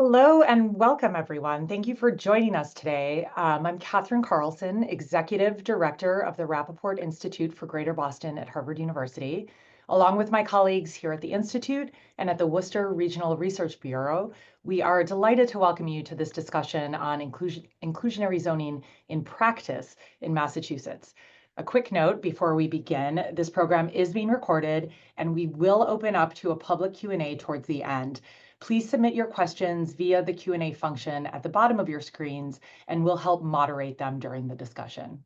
Hello and welcome, everyone. Thank you for joining us today. I'm Katherine Carlson, Executive Director of the Rappaport Institute for Greater Boston at Harvard University. Along with my colleagues here at the Institute and at the Worcester Regional Research Bureau, we are delighted to welcome you to this discussion on inclusionary zoning in practice in Massachusetts. A quick note before we begin, this program is being recorded and we will open up to a public Q&A towards the end. Please submit your questions via the Q&A function at the bottom of your screens, and we'll help moderate them during the discussion.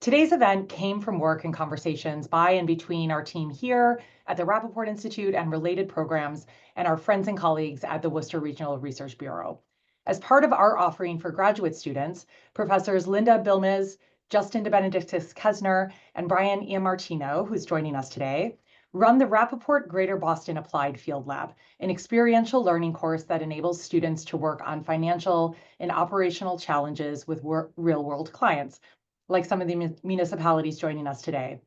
Today's event came from work and conversations by and between our team here at the Rappaport Institute and related programs and our friends and colleagues at the Worcester Regional Research Bureau. As part of our offering for graduate students, Professors Linda Bilmes, Justin DeBenedictis-Kesner, and Brian Iammartino, who's joining us today, run the Rappaport Greater Boston Applied Field Lab, an experiential learning course that enables students to work on financial and operational challenges with real-world clients, like some of the municipalities joining us today.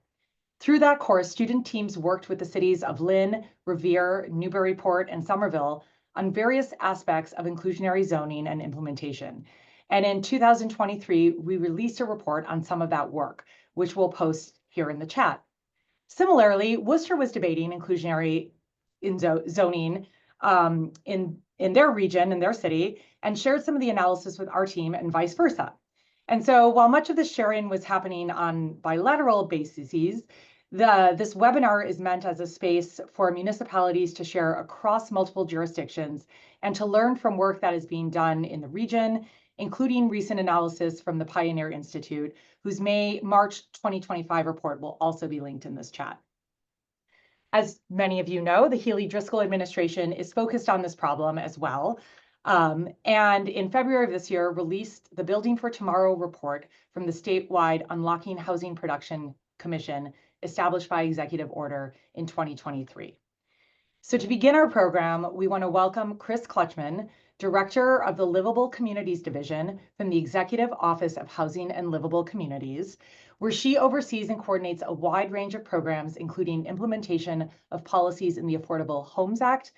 Through that course, student teams worked with the cities of Lynn, Revere, Newburyport, and Somerville on various aspects of inclusionary zoning and implementation. And in 2023, we released a report on some of that work, which we'll post here in the chat. Similarly, Worcester was debating inclusionary zoning in their region, in their city, and shared some of the analysis with our team and vice versa. And so while much of the sharing was happening on bilateral bases, this webinar is meant as a space for municipalities to share across multiple jurisdictions and to learn from work that is being done in the region, including recent analysis from the Pioneer Institute, whose March 2025 report will also be linked in this chat. As many of you know, the Healey-Driscoll administration is focused on this problem as well, and in February of this year released the Building for Tomorrow report from the statewide Unlocking Housing Production Commission established by executive order in 2023. So to begin our program, we want to welcome Chris Clutchman, Director of the Livable Communities Division from the Executive Office of Housing and Livable Communities, where she oversees and coordinates a wide range of programs, including implementation of policies in the Affordable Homes Act,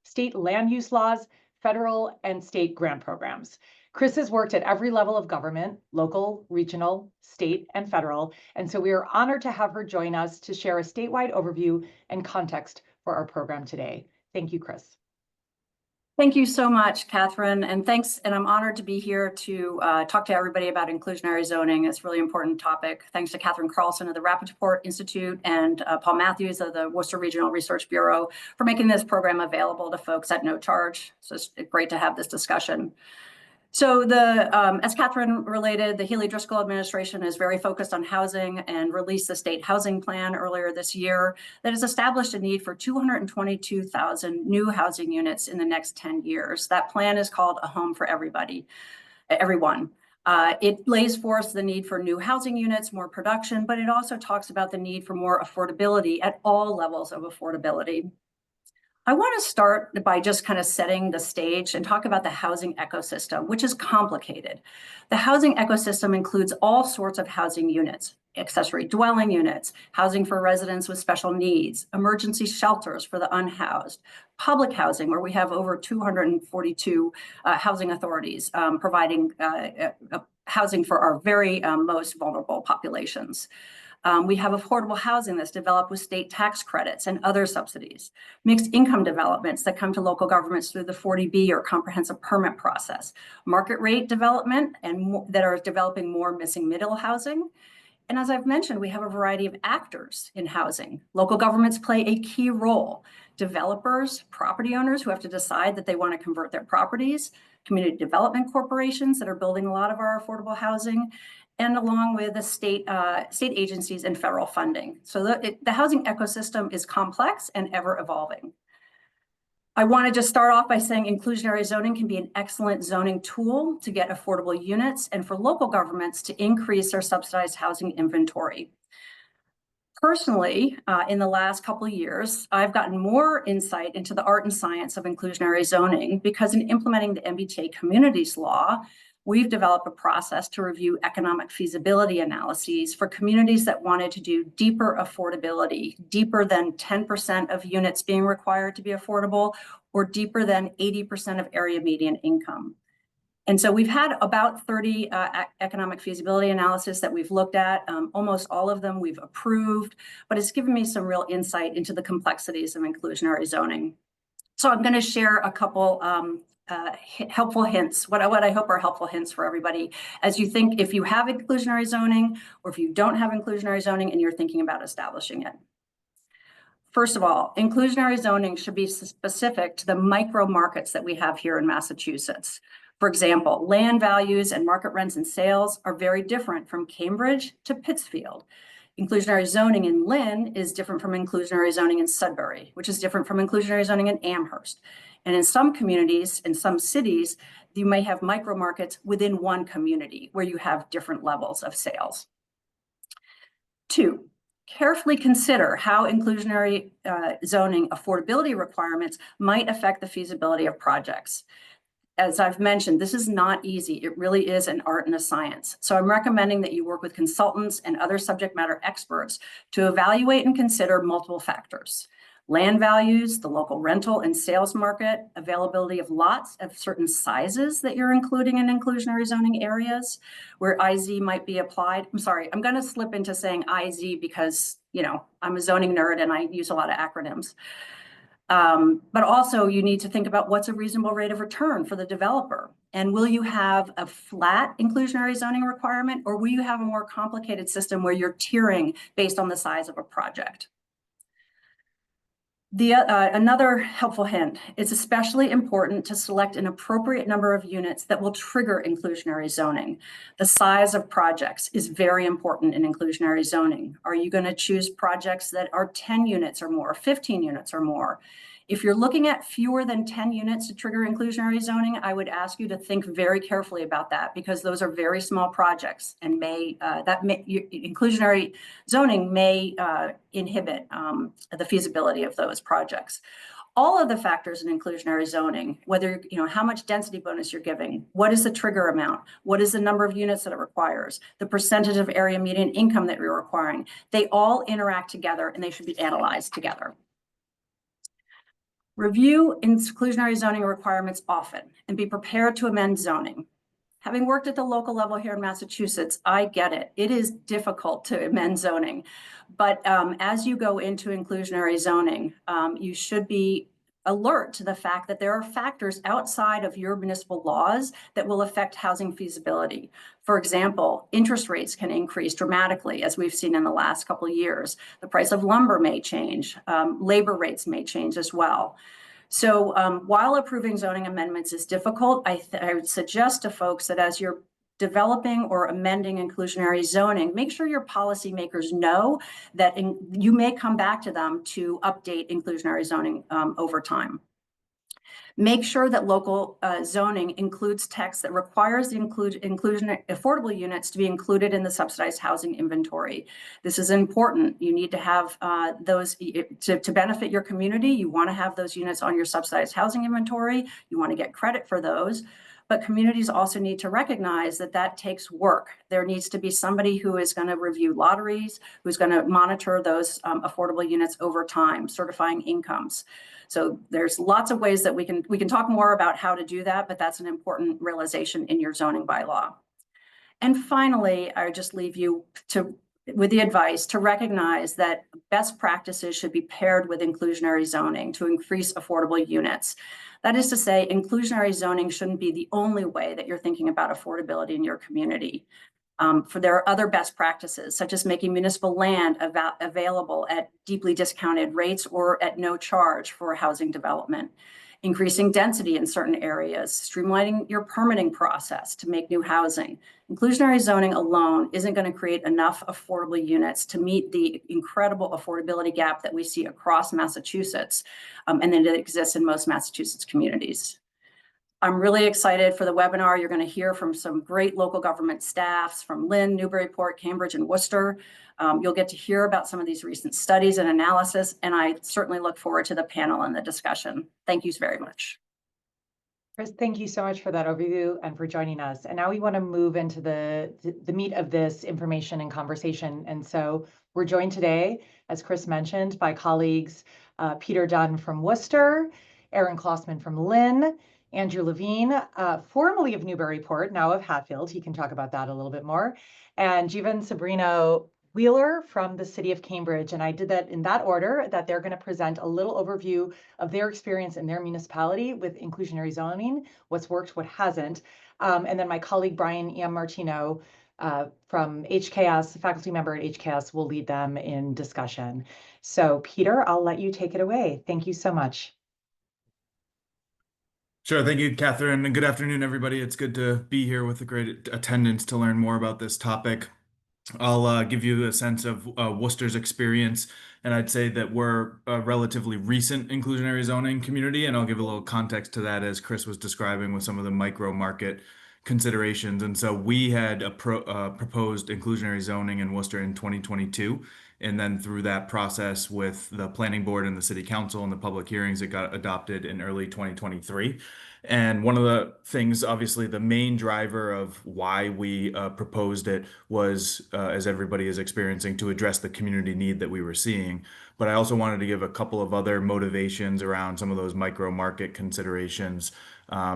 state land use laws, federal and state grant programs. Chris has worked at every level of government, local, regional, state, and federal, and so we are honored to have her join us to share a statewide overview and context for our program today. Thank you, Chris. Thank you so much, Catherine, and thanks. And I'm honored to be here to talk to everybody about inclusionary zoning. It's a really important topic. Thanks to Catherine Carlson of the Rappaport Institute and Paul Matthews of the Worcester Regional Research Bureau for making this program available to folks at no charge. So it's great to have this discussion. So as Catherine related, the Healey-Driscoll administration is very focused on housing and released the state housing plan earlier this year that has established a need for 222,000 new housing units in the next 10 years. That plan is called A Home for Everyone. It lays forth the need for new housing units, more production, but it also talks about the need for more affordability at all levels of affordability. I want to start by just kind of setting the stage and talk about the housing ecosystem, which is complicated. The housing ecosystem includes all sorts of housing units, accessory dwelling units, housing for residents with special needs, emergency shelters for the unhoused, public housing, where we have over 242 housing authorities providing housing for our very most vulnerable populations. We have affordable housing that's developed with state tax credits and other subsidies, mixed income developments that come to local governments through the 40B or comprehensive permit process, market rate development and that are developing more missing middle housing. And as I've mentioned, we have a variety of actors in housing. Local governments play a key role. Developers, property owners who have to decide that they want to convert their properties, community development corporations that are building a lot of our affordable housing, and along with the state agencies and federal funding. So the housing ecosystem is complex and ever evolving. I want to just start off by saying inclusionary zoning can be an excellent zoning tool to get affordable units and for local governments to increase their subsidized housing inventory. Personally, in the last couple of years, I've gotten more insight into the art and science of inclusionary zoning because in implementing the MBTA Communities Law, we've developed a process to review economic feasibility analyses for communities that wanted to do deeper affordability, deeper than 10% of units being required to be affordable, or deeper than 80% of area median income. And so we've had about 30 economic feasibility analysis that we've looked at. Almost all of them we've approved, but it's given me some real insight into the complexities of inclusionary zoning. So I'm going to share a couple helpful hints, what I hope are helpful hints for everybody as you think if you have inclusionary zoning or if you don't have inclusionary zoning and you're thinking about establishing it. First of all, inclusionary zoning should be specific to the micro markets that we have here in Massachusetts. For example, land values and market rents and sales are very different from Cambridge to Pittsfield. Inclusionary zoning in Lynn is different from inclusionary zoning in Sudbury, which is different from inclusionary zoning in Amherst. And in some communities, in some cities, you may have micro markets within one community where you have different levels of sales. 2, carefully consider how inclusionary zoning affordability requirements might affect the feasibility of projects. As I've mentioned, this is not easy. It really is an art and a science. So I'm recommending that you work with consultants and other subject matter experts to evaluate and consider multiple factors. Land values, the local rental and sales market, availability of lots of certain sizes that you're including in inclusionary zoning areas where IZ might be applied. I'm sorry, I'm going to slip into saying IZ because, you know, I'm a zoning nerd and I use a lot of acronyms. But also you need to think about what's a reasonable rate of return for the developer. And will you have a flat inclusionary zoning requirement, or will you have a more complicated system where you're tiering based on the size of a project? Another helpful hint, it's especially important to select an appropriate number of units that will trigger inclusionary zoning. The size of projects is very important in inclusionary zoning. Are you going to choose projects that are 10 units or more, 15 units or more? If you're looking at fewer than 10 units to trigger inclusionary zoning, I would ask you to think very carefully about that because those are very small projects and inclusionary zoning may inhibit the feasibility of those projects. All of the factors in inclusionary zoning, whether, you know, how much density bonus you're giving, what is the trigger amount, what is the number of units that it requires, the percentage of area median income that you're requiring, they all interact together and they should be analyzed together. Review inclusionary zoning requirements often and be prepared to amend zoning. Having worked at the local level here in Massachusetts, I get it. It is difficult to amend zoning. But as you go into inclusionary zoning, you should be alert to the fact that there are factors outside of your municipal laws that will affect housing feasibility. For example, interest rates can increase dramatically, as we've seen in the last couple of years. The price of lumber may change. Labor rates may change as well. So while approving zoning amendments is difficult, I would suggest to folks that as you're developing or amending inclusionary zoning, make sure your policymakers know that you may come back to them to update inclusionary zoning over time. Make sure that local zoning includes text that requires the inclusion affordable units to be included in the subsidized housing inventory. This is important. You need to have those to benefit your community. You want to have those units on your subsidized housing inventory. You want to get credit for those. But communities also need to recognize that that takes work. There needs to be somebody who is going to review lotteries, who's going to monitor those affordable units over time, certifying incomes. So there's lots of ways that we can talk more about how to do that, but that's an important realization in your zoning bylaw. And finally, I just leave you with the advice to recognize that best practices should be paired with inclusionary zoning to increase affordable units. That is to say, inclusionary zoning shouldn't be the only way that you're thinking about affordability in your community. For there are other best practices, such as making municipal land available at deeply discounted rates or at no charge for housing development, increasing density in certain areas, streamlining your permitting process to make new housing. Inclusionary zoning alone isn't going to create enough affordable units to meet the incredible affordability gap that we see across Massachusetts, and that exists in most Massachusetts communities. I'm really excited for the webinar. You're going to hear from some great local government staffs from Lynn, Newburyport, Cambridge, and Worcester. You'll get to hear about some of these recent studies and analysis, and I certainly look forward to the panel and the discussion. Thank you very much. Chris, thank you so much for that overview and for joining us. And now we want to move into the meat of this information and conversation. And so we're joined today, as Chris mentioned, by colleagues Peter Dunn from Worcester Aaron Klossman from Lynn, Andrew Levine, formerly of Newburyport, now of Hatfield. He can talk about that a little bit more. And Jivan Sabrino Wheeler from the city of Cambridge. And I did that in that order, that they're going to present a little overview of their experience in their municipality with inclusionary zoning, what's worked, what hasn't. And then my colleague, Brian Martino, from HKS, faculty member at HKS, will lead them in discussion. So Peter, I'll let you take it away. Thank you so much. Sure. Thank you, Catherine. And good afternoon, everybody. It's good to be here with a great attendance to learn more about this topic. I'll give you a sense of Worcester's experience, and I'd say that we're a relatively recent inclusionary zoning community, and I'll give a little context to that as Chris was describing with some of the micro market considerations. And so we had proposed inclusionary zoning in Worcester in 2022, and then through that process with the planning board and the city council and the public hearings, it got adopted in early 2023. And one of the things, obviously, the main driver of why we proposed it was, as everybody is experiencing, to address the community need that we were seeing. But I also wanted to give a couple of other motivations around some of those micro market considerations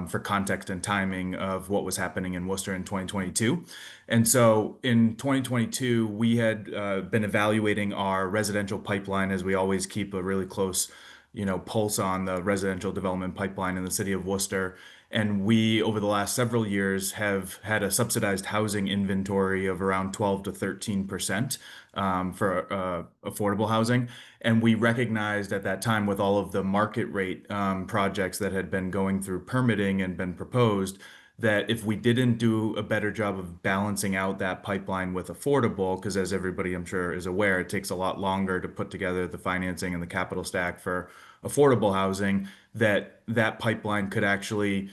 for context and timing of what was happening in Worcester in 2022. And so in 2022, we had been evaluating our residential pipeline, as we always keep a really close pulse on the residential development pipeline in the city of Worcester. And we, over the last several years, have had a subsidized housing inventory of around 12 to 13% for affordable housing. And we recognized at that time, with all of the market rate projects that had been going through permitting and been proposed, that if we didn't do a better job of balancing out that pipeline with affordable, because as everybody I'm sure is aware, it takes a lot longer to put together the financing and the capital stack for affordable housing, that pipeline could actually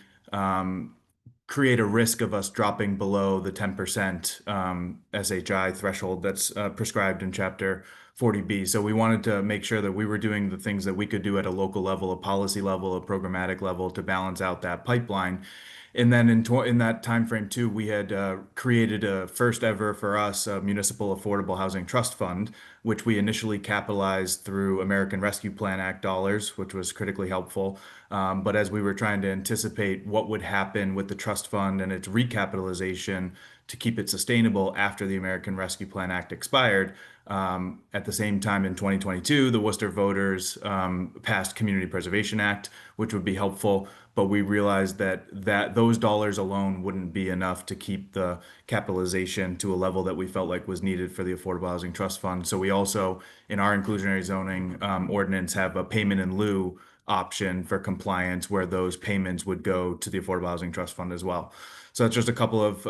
create a risk of us dropping below the 10% SHI threshold that's prescribed in Chapter 40B. So we wanted to make sure that we were doing the things that we could do at a local level, a policy level, a programmatic level to balance out that pipeline. And then in that time frame too, we had created a first ever for us a municipal affordable housing trust fund, which we initially capitalized through American Rescue Plan Act dollars, which was critically helpful. But as we were trying to anticipate what would happen with the trust fund and its recapitalization to keep it sustainable after the American Rescue Plan Act expired, at the same time in 2022, the Worcester voters passed Community Preservation Act, which would be helpful. But we realized that those dollars alone wouldn't be enough to keep the capitalization to a level that we felt like was needed for the Affordable Housing Trust Fund. So we also, in our inclusionary zoning ordinance, have a payment in lieu option for compliance where those payments would go to the Affordable Housing Trust Fund as well. So that's just a couple of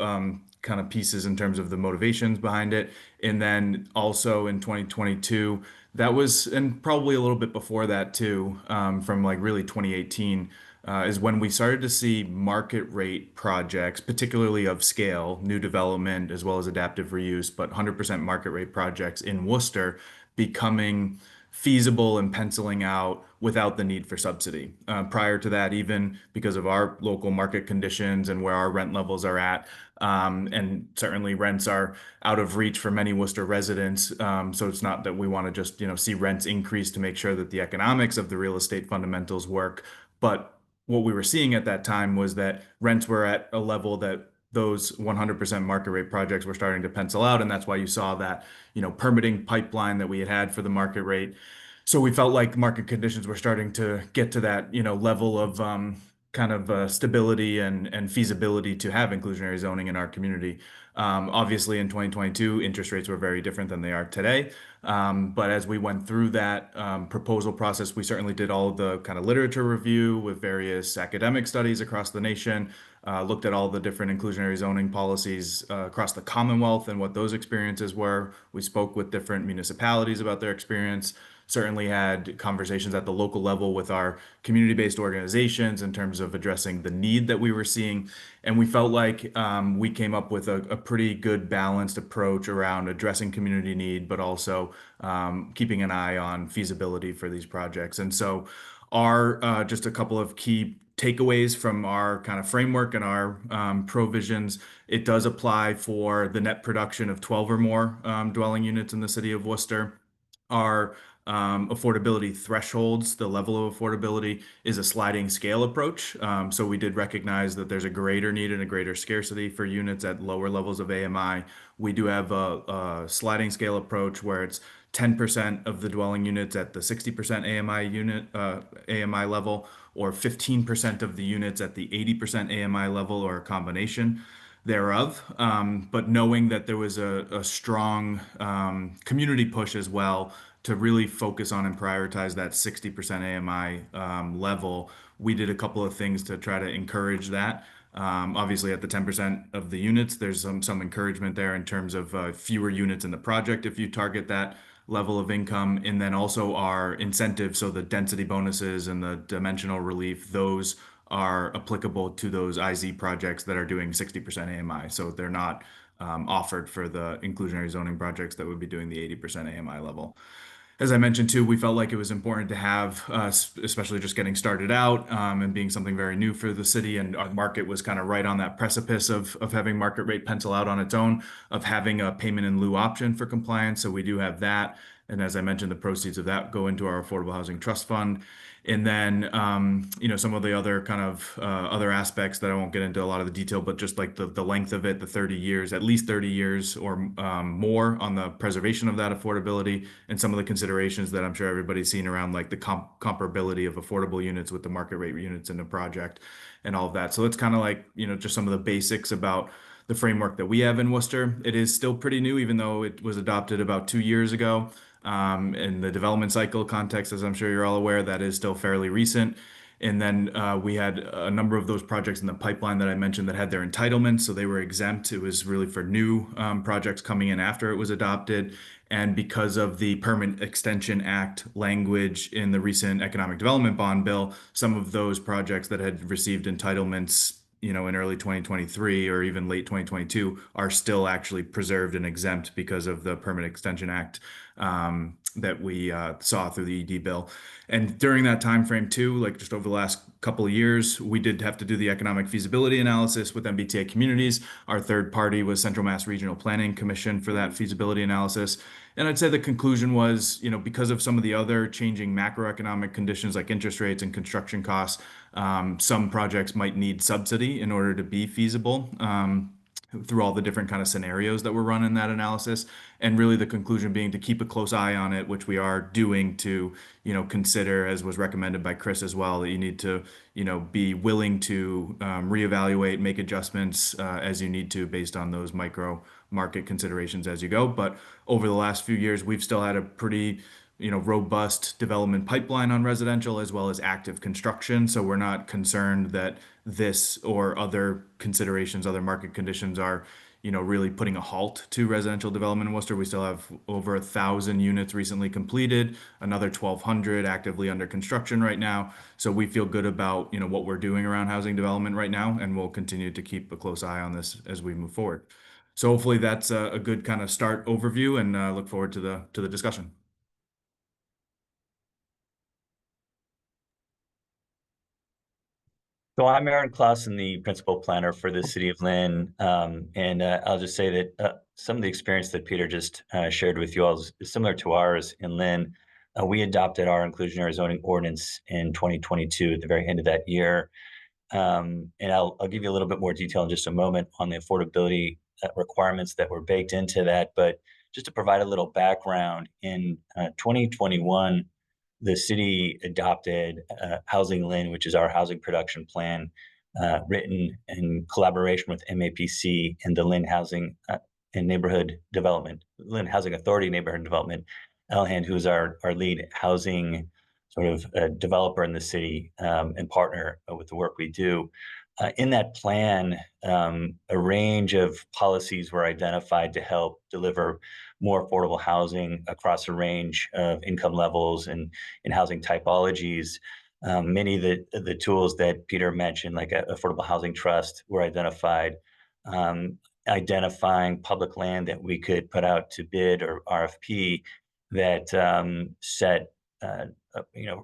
kind of pieces in terms of the motivations behind it. And then also in 2022, that was, and probably a little bit before that too, from like really 2018, is when we started to see market rate projects, particularly of scale, new development as well as adaptive reuse, but 100% market rate projects in Worcester becoming feasible and penciling out without the need for subsidy. Prior to that, even because of our local market conditions and where our rent levels are at, and certainly rents are out of reach for many Worcester residents. So it's not that we want to just, see rents increase to make sure that the economics of the real estate fundamentals work, but what we were seeing at that time was that rents were at a level that those 100% market rate projects were starting to pencil out. And that's why you saw that, permitting pipeline that we had for the market rate. So we felt like market conditions were starting to get to that, level of kind of stability and feasibility to have inclusionary zoning in our community. Obviously, in 2022, interest rates were very different than they are today. But as we went through that proposal process, we certainly did all of the kind of literature review with various academic studies across the nation, looked at all the different inclusionary zoning policies across the Commonwealth and what those experiences were. We spoke with different municipalities about their experience, certainly had conversations at the local level with our community-based organizations in terms of addressing the need that we were seeing. And we felt like we came up with a pretty good balanced approach around addressing community need, but also keeping an eye on feasibility for these projects. And so our just a couple of key takeaways from our kind of framework and our provisions, it does apply for the net production of 12 or more dwelling units in the city of Worcester. Our affordability thresholds, the level of affordability is a sliding scale approach. So we did recognize that there's a greater need and a greater scarcity for units at lower levels of AMI. We do have a sliding scale approach where it's 10% of the dwelling units at the 60% AMI level, or 15% of the units at the 80% AMI level, or a combination thereof. But knowing that there was a strong community push as well to really focus on and prioritize that 60% AMI level, we did a couple of things to try to encourage that. Obviously, at the 10% of the units, there's some encouragement there in terms of fewer units in the project if you target that level of income, and then also our incentives, so the density bonuses and the dimensional relief, those are applicable to those IZ projects that are doing 60% AMI. So they're not offered for the inclusionary zoning projects that would be doing the 80% AMI level. As I mentioned too, we felt like it was important to have, especially just getting started out and being something very new for the city, and our market was kind of right on that precipice of having market rate pencil out on its own, of having a payment in lieu option for compliance. So we do have that. And as I mentioned, the proceeds of that go into our Affordable Housing Trust Fund. And then, some of the other kind of other aspects that I won't get into a lot of the detail, but just like the length of it, the 30 years, at least 30 years or more on the preservation of that affordability, and some of the considerations that I'm sure everybody's seen around like the comparability of affordable units with the market rate units in the project and all of that. So it's kind of like, just some of the basics about the framework that we have in Worcester. It is still pretty new, even though it was adopted about 2 years ago. In the development cycle context, as I'm sure you're all aware, that is still fairly recent. And then we had a number of those projects in the pipeline that I mentioned that had their entitlements, so they were exempt. It was really for new projects coming in after it was adopted. And because of the Permanent Extension Act language in the recent Economic Development Bond Bill, some of those projects that had received entitlements, in early 2023 or even late 2022 are still actually preserved and exempt because of the Permanent Extension Act that we saw through the ED bill. And during that time frame too, like just over the last couple of years, we did have to do the economic feasibility analysis with MBTA communities. Our third party was Central Mass Regional Planning Commission for that feasibility analysis. And I'd say the conclusion was, because of some of the other changing macroeconomic conditions like interest rates and construction costs, some projects might need subsidy in order to be feasible. Through all the different kind of scenarios that were run in that analysis, and really the conclusion being to keep a close eye on it, which we are doing to, consider, as was recommended by Chris as well, that you need to, be willing to reevaluate, make adjustments as you need to based on those micro market considerations as you go. But over the last few years, we've still had a pretty robust development pipeline on residential as well as active construction. So we're not concerned that this or other considerations, other market conditions are, really putting a halt to residential development in Worcester. We still have over 1,000 units recently completed, another 1,200 actively under construction right now. So we feel good about, what we're doing around housing development right now, and we'll continue to keep a close eye on this as we move forward. So hopefully that's a good kind of start overview, and look forward to the discussion. So I'm Aaron Clausen, the principal planner for the city of Lynn. And I'll just say that some of the experience that Peter just shared with you all is similar to ours in Lynn. We adopted our inclusionary zoning ordinance in 2022 at the very end of that year. And I'll give you a little bit more detail in just a moment on the affordability requirements that were baked into that. But just to provide a little background, in 2021, the city adopted Housing Lynn, which is our housing production plan, written in collaboration with MAPC and the Lynn Housing and Neighborhood Development, Lynn Housing Authority Neighborhood Development, Elhan, who is our lead housing sort of developer in the city and partner with the work we do. In that plan, a range of policies were identified to help deliver more affordable housing across a range of income levels and housing typologies. Many of the tools that Peter mentioned, like Affordable Housing Trust, were identified. Identifying public land that we could put out to bid or RFP that set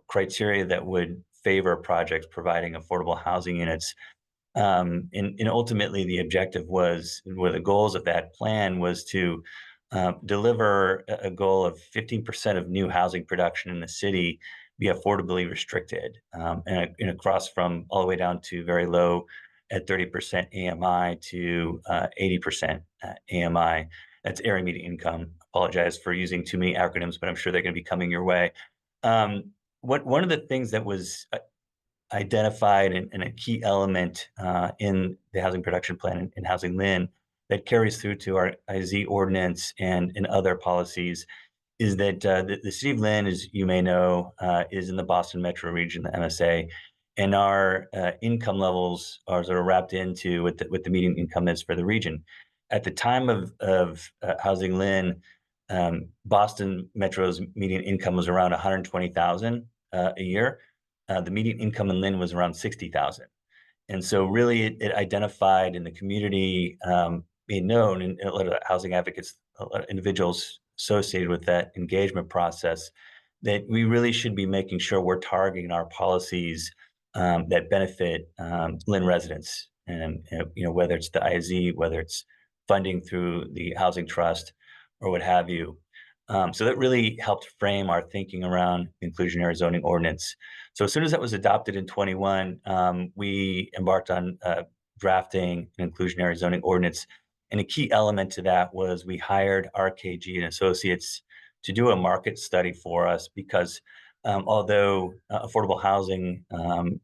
criteria that would favor projects providing affordable housing units. And ultimately, the objective was, where the goals of that plan was to deliver a goal of 15% of new housing production in the city be affordably restricted, and across from all the way down to very low at 30% AMI to 80% AMI. That's area median income. Apologize for using too many acronyms, but I'm sure they're going to be coming your way. One of the things that was identified and a key element in the housing production plan in Housing Lynn that carries through to our IZ ordinance and in other policies is that the city of Lynn, as you may know, is in the Boston metro region, the MSA, and our income levels are sort of wrapped into what the median income is for the region. At the time of Housing Lynn, Boston Metro's median income was around 120,000 a year. The median income in Lynn was around 60,000. And so really it identified in the community, made known, and a lot of housing advocates, a lot of individuals associated with that engagement process, that we really should be making sure we're targeting our policies that benefit Lynn residents. And whether it's the IZ, whether it's funding through the Housing Trust or what have you. So that really helped frame our thinking around inclusionary zoning ordinance. So as soon as that was adopted in 21, we embarked on drafting an inclusionary zoning ordinance. And a key element to that was we hired RKG and Associates to do a market study for us because although affordable housing,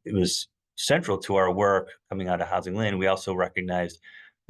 it was central to our work coming out of Housing Lynn, we also recognized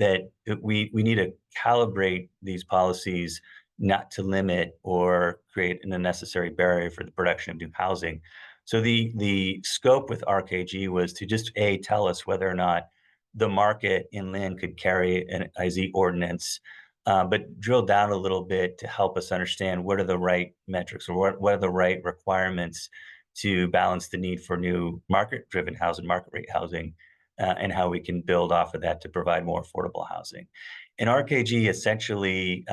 that we need to calibrate these policies not to limit or create an unnecessary barrier for the production of new housing. So the scope with RKG was to just tell us whether or not the market in Lynn could carry an IZ ordinance, but drill down a little bit to help us understand what are the right metrics or what are the right requirements to balance the need for new market-driven housing, market rate housing, and how we can build off of that to provide more affordable housing. And RKG essentially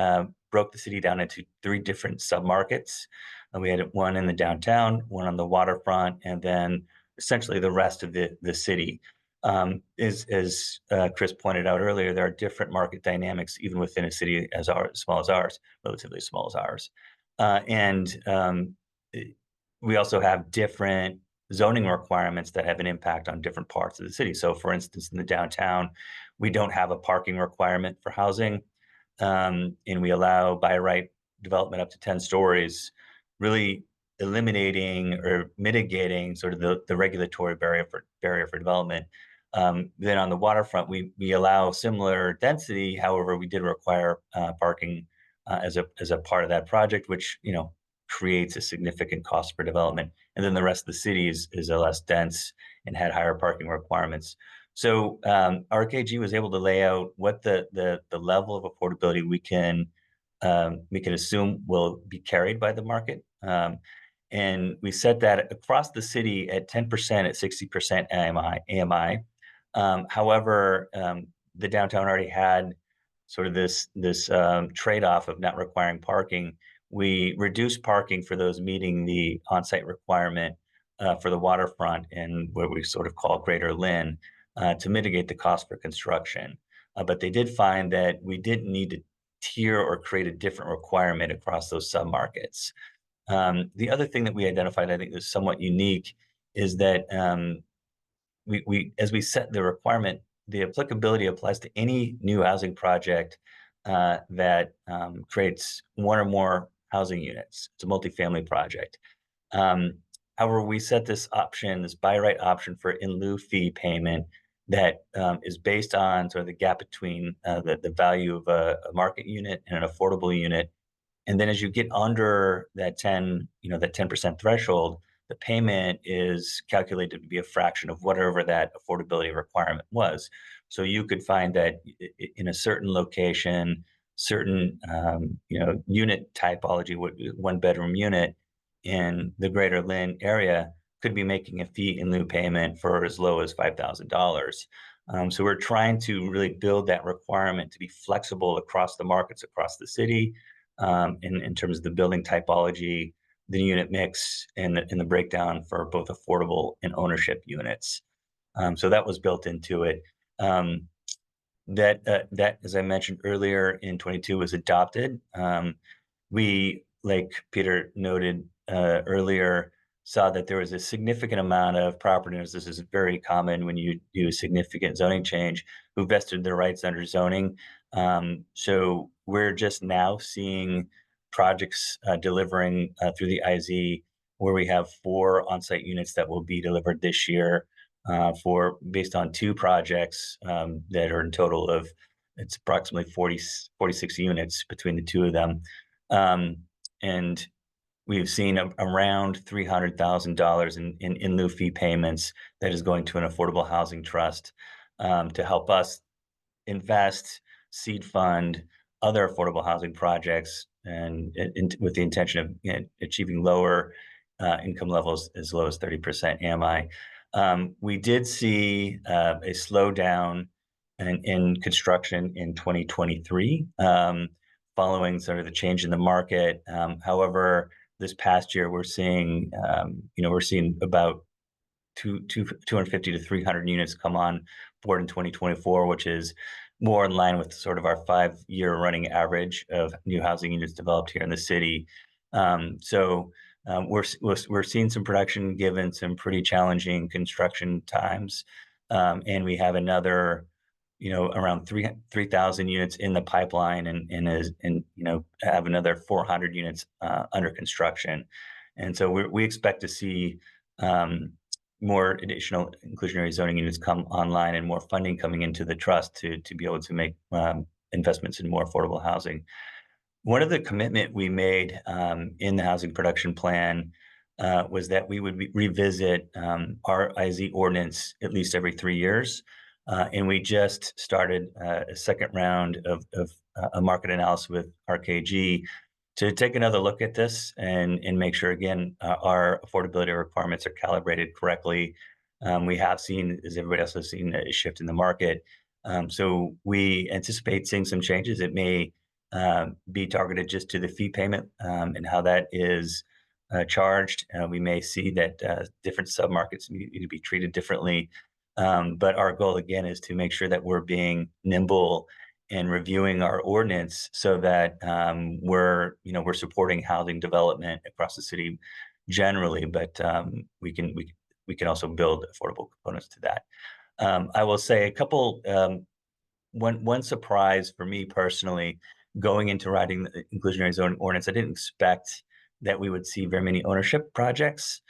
broke the city down into 3 different submarkets. We had one in the downtown, one on the waterfront, and then essentially the rest of the city. As Chris pointed out earlier, there are different market dynamics even within a city as small as ours, relatively small as ours. We also have different zoning requirements that have an impact on different parts of the city. So for instance, in the downtown, we don't have a parking requirement for housing, and we allow by right development up to 10 stories, really eliminating or mitigating sort of the regulatory barrier for development. Then on the waterfront, we allow similar density. However, we did require parking as a part of that project, which creates a significant cost for development. And then the rest of the city is less dense and had higher parking requirements. So RKG was able to lay out what the level of affordability we can assume will be carried by the market. And we set that across the city at 10% at 60% AMI. However, the downtown already had sort of this trade-off of not requiring parking. We reduced parking for those meeting the on-site requirement for the waterfront and what we sort of call Greater Lynn to mitigate the cost for construction. But they did find that we didn't need to tier or create a different requirement across those submarkets. The other thing that we identified, I think, is somewhat unique, is that as we set the requirement, the applicability applies to any new housing project that creates one or more housing units. It's a multifamily project. However, we set this option, this by right option for in lieu fee payment that is based on sort of the gap between the value of a market unit and an affordable unit. And then as you get under that 10% threshold, the payment is calculated to be a fraction of whatever that affordability requirement was. So you could find that in a certain location, certain unit typology, 1-bedroom unit in the Greater Lynn area could be making a fee in lieu payment for as low as $5,000. So we're trying to really build that requirement to be flexible across the markets, across the city, in terms of the building typology, the unit mix, and the breakdown for both affordable and ownership units. So that was built into it. That, as I mentioned earlier, in 22 was adopted. We, like Peter noted earlier, saw that there was a significant amount of property owners. This is very common when you do a significant zoning change, who vested their rights under zoning. So we're just now seeing projects delivering through the IZ, where we have 4 on-site units that will be delivered this year, for based on 2 projects that are in total of, it's approximately 46 units between the 2 of them. And we've seen around $300,000 in lieu fee payments that is going to an affordable housing trust, to help us invest, seed fund other affordable housing projects, and with the intention of achieving lower income levels as low as 30% AMI. We did see a slowdown in construction in 2023, following sort of the change in the market. However, this past year, we're seeing about 250 to 300 units come on board in 2024, which is more in line with sort of our 5-year running average of new housing units developed here in the city. We're seeing some production given some pretty challenging construction times, and we have another, around 3,000 units in the pipeline, and have another 400 units under construction, and so we expect to see more additional inclusionary zoning units come online, and more funding coming into the trust to be able to make investments in more affordable housing. One of the commitment we made in the housing production plan was that we would revisit our IZ ordinance at least every 3 years. And we just started a second round of a market analysis with RKG to take another look at this and make sure, again, our affordability requirements are calibrated correctly. We have seen, as everybody else has seen, a shift in the market. So we anticipate seeing some changes. It may be targeted just to the fee payment and how that is charged. We may see that different submarkets need to be treated differently. But our goal, again, is to make sure that we're being nimble and reviewing our ordinance so that we're supporting housing development across the city generally, but we can also build affordable components to that. I will say a couple. One surprise for me personally, going into writing the inclusionary zoning ordinance, I didn't expect that we would see very many ownership projects.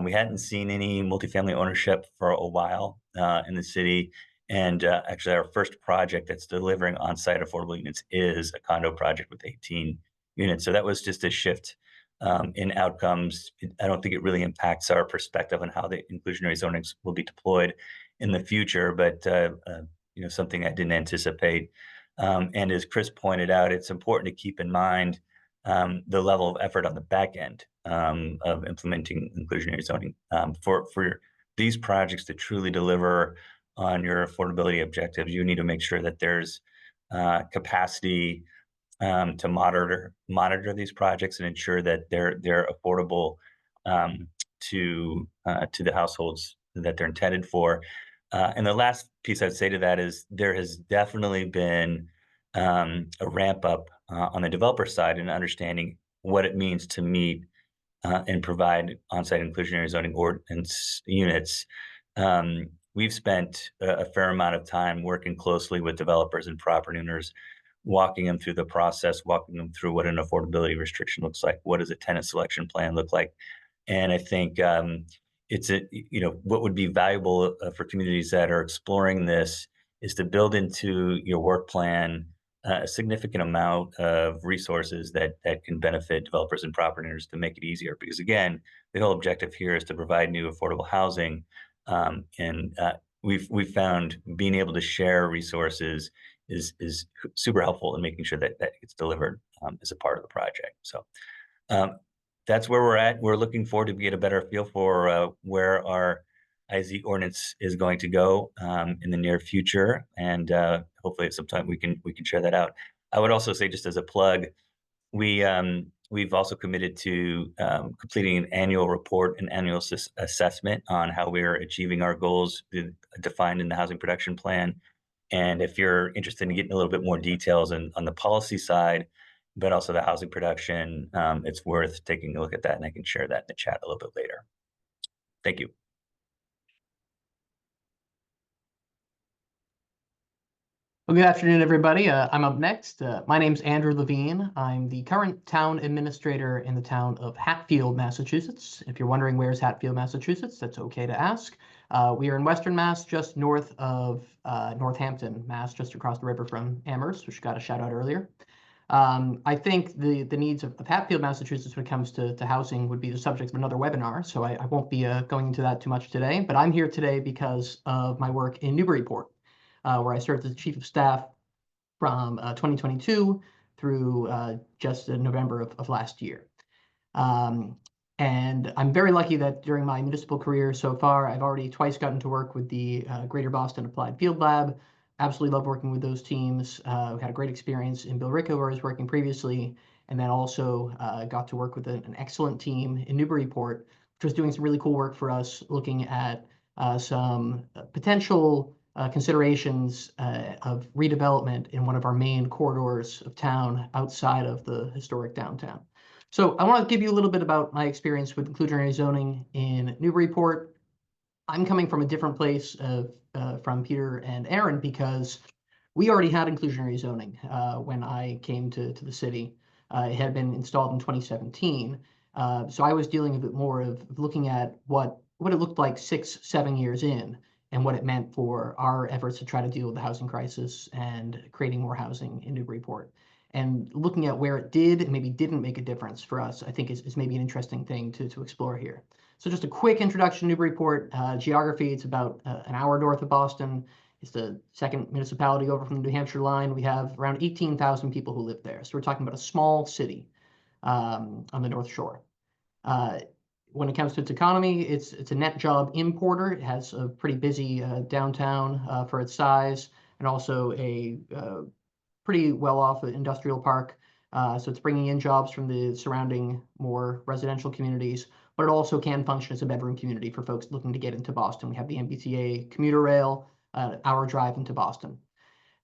We hadn't seen any multifamily ownership for a while in the city. And actually, our first project that's delivering on-site affordable units is a condo project with 18 units. So that was just a shift in outcomes. I don't think it really impacts our perspective on how the inclusionary zonings will be deployed in the future, but something I didn't anticipate. And as Chris pointed out, it's important to keep in mind the level of effort on the back end of implementing inclusionary zoning. For these projects to truly deliver on your affordability objectives, you need to make sure that there's capacity to monitor these projects and ensure that they're affordable to the households that they're intended for. And the last piece I'd say to that is there has definitely been a ramp up on the developer side in understanding what it means to meet and provide on-site inclusionary zoning ordinance units. We've spent a fair amount of time working closely with developers and property owners, walking them through the process, walking them through what an affordability restriction looks like, what does a tenant selection plan look like. And I think it's what would be valuable for communities that are exploring this is to build into your work plan a significant amount of resources that can benefit developers and property owners to make it easier. Because again, the whole objective here is to provide new affordable housing. And we've found being able to share resources is super helpful in making sure that gets delivered as a part of the project. So that's where we're at. We're looking forward to get a better feel for where our IZ ordinance is going to go in the near future, and hopefully at some time we can share that out. I would also say, just as a plug, we've also committed to completing an annual report and annual assessment on how we're achieving our goals defined in the housing production plan And if you're interested in getting a little bit more details on the policy side, but also the housing production, it's worth taking a look at that, and I can share that in the chat a little bit later. Thank you. Well, good afternoon, everybody. I'm up next. My name's Andrew Levine. I'm the current town administrator in the town of Hatfield, Massachusetts. If you're wondering where's Hatfield, Massachusetts, that's okay to ask. We are in Western Mass, just north of Northampton, Mass, just across the river from Amherst, which got a shout out earlier. I think the needs of Hatfield, Massachusetts, when it comes to housing would be the subject of another webinar, so I won't be going into that too much today. But I'm here today because of my work in Newburyport, where I served as chief of staff from 2022 through just November of last year. And I'm very lucky that during my municipal career so far, I've already twice gotten to work with the Greater Boston Applied Field Lab. Absolutely love working with those teams. We had a great experience in Billerica, where I was working previously, and then also got to work with an excellent team in Newburyport, which was doing some really cool work for us, looking at some potential considerations of redevelopment in one of our main corridors of town outside of the historic downtown. So I want to give you a little bit about my experience with inclusionary zoning in Newburyport. I'm coming from a different place from Peter and Aaron, because we already had inclusionary zoning when I came to the city. It had been installed in 2017. So I was dealing a bit more of looking at what it looked like 6-7 years in, and what it meant for our efforts to try to deal with the housing crisis and creating more housing in Newburyport. And looking at where it did and maybe didn't make a difference for us, I think is maybe an interesting thing to explore here. So just a quick introduction to Newburyport. Geography, it's about an hour north of Boston. It's the second municipality over from the New Hampshire line. We have around 18,000 people who live there. So we're talking about a small city on the North Shore. When it comes to its economy, it's a net job importer. It has a pretty busy downtown for its size, and also a pretty well-off industrial park. So it's bringing in jobs from the surrounding more residential communities, but it also can function as a bedroom community for folks looking to get into Boston. We have the MBTA commuter rail, hour drive into Boston.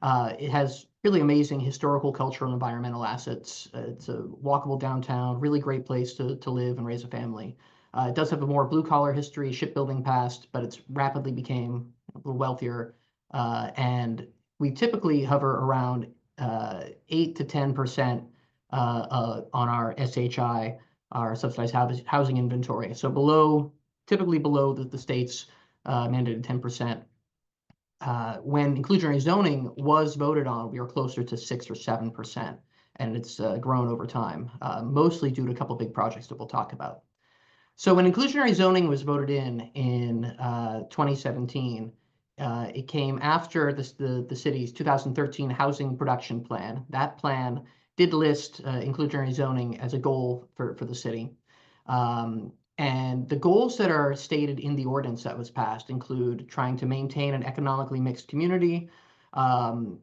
It has really amazing historical, cultural, and environmental assets. It's a walkable downtown, really great place to live and raise a family. It does have a more blue-collar history, shipbuilding past, but it's rapidly became a little wealthier. And we typically hover around 8 to 10% on our SHI, our subsidized housing inventory. So typically below the state's mandated 10%. When inclusionary zoning was voted on, we were closer to 6 or 7%, and it's grown over time, mostly due to a couple of big projects that we'll talk about. So when inclusionary zoning was voted in 2017, it came after the city's 2013 housing production plan. That plan did list inclusionary zoning as a goal for the city. And the goals that are stated in the ordinance that was passed include trying to maintain an economically mixed community. And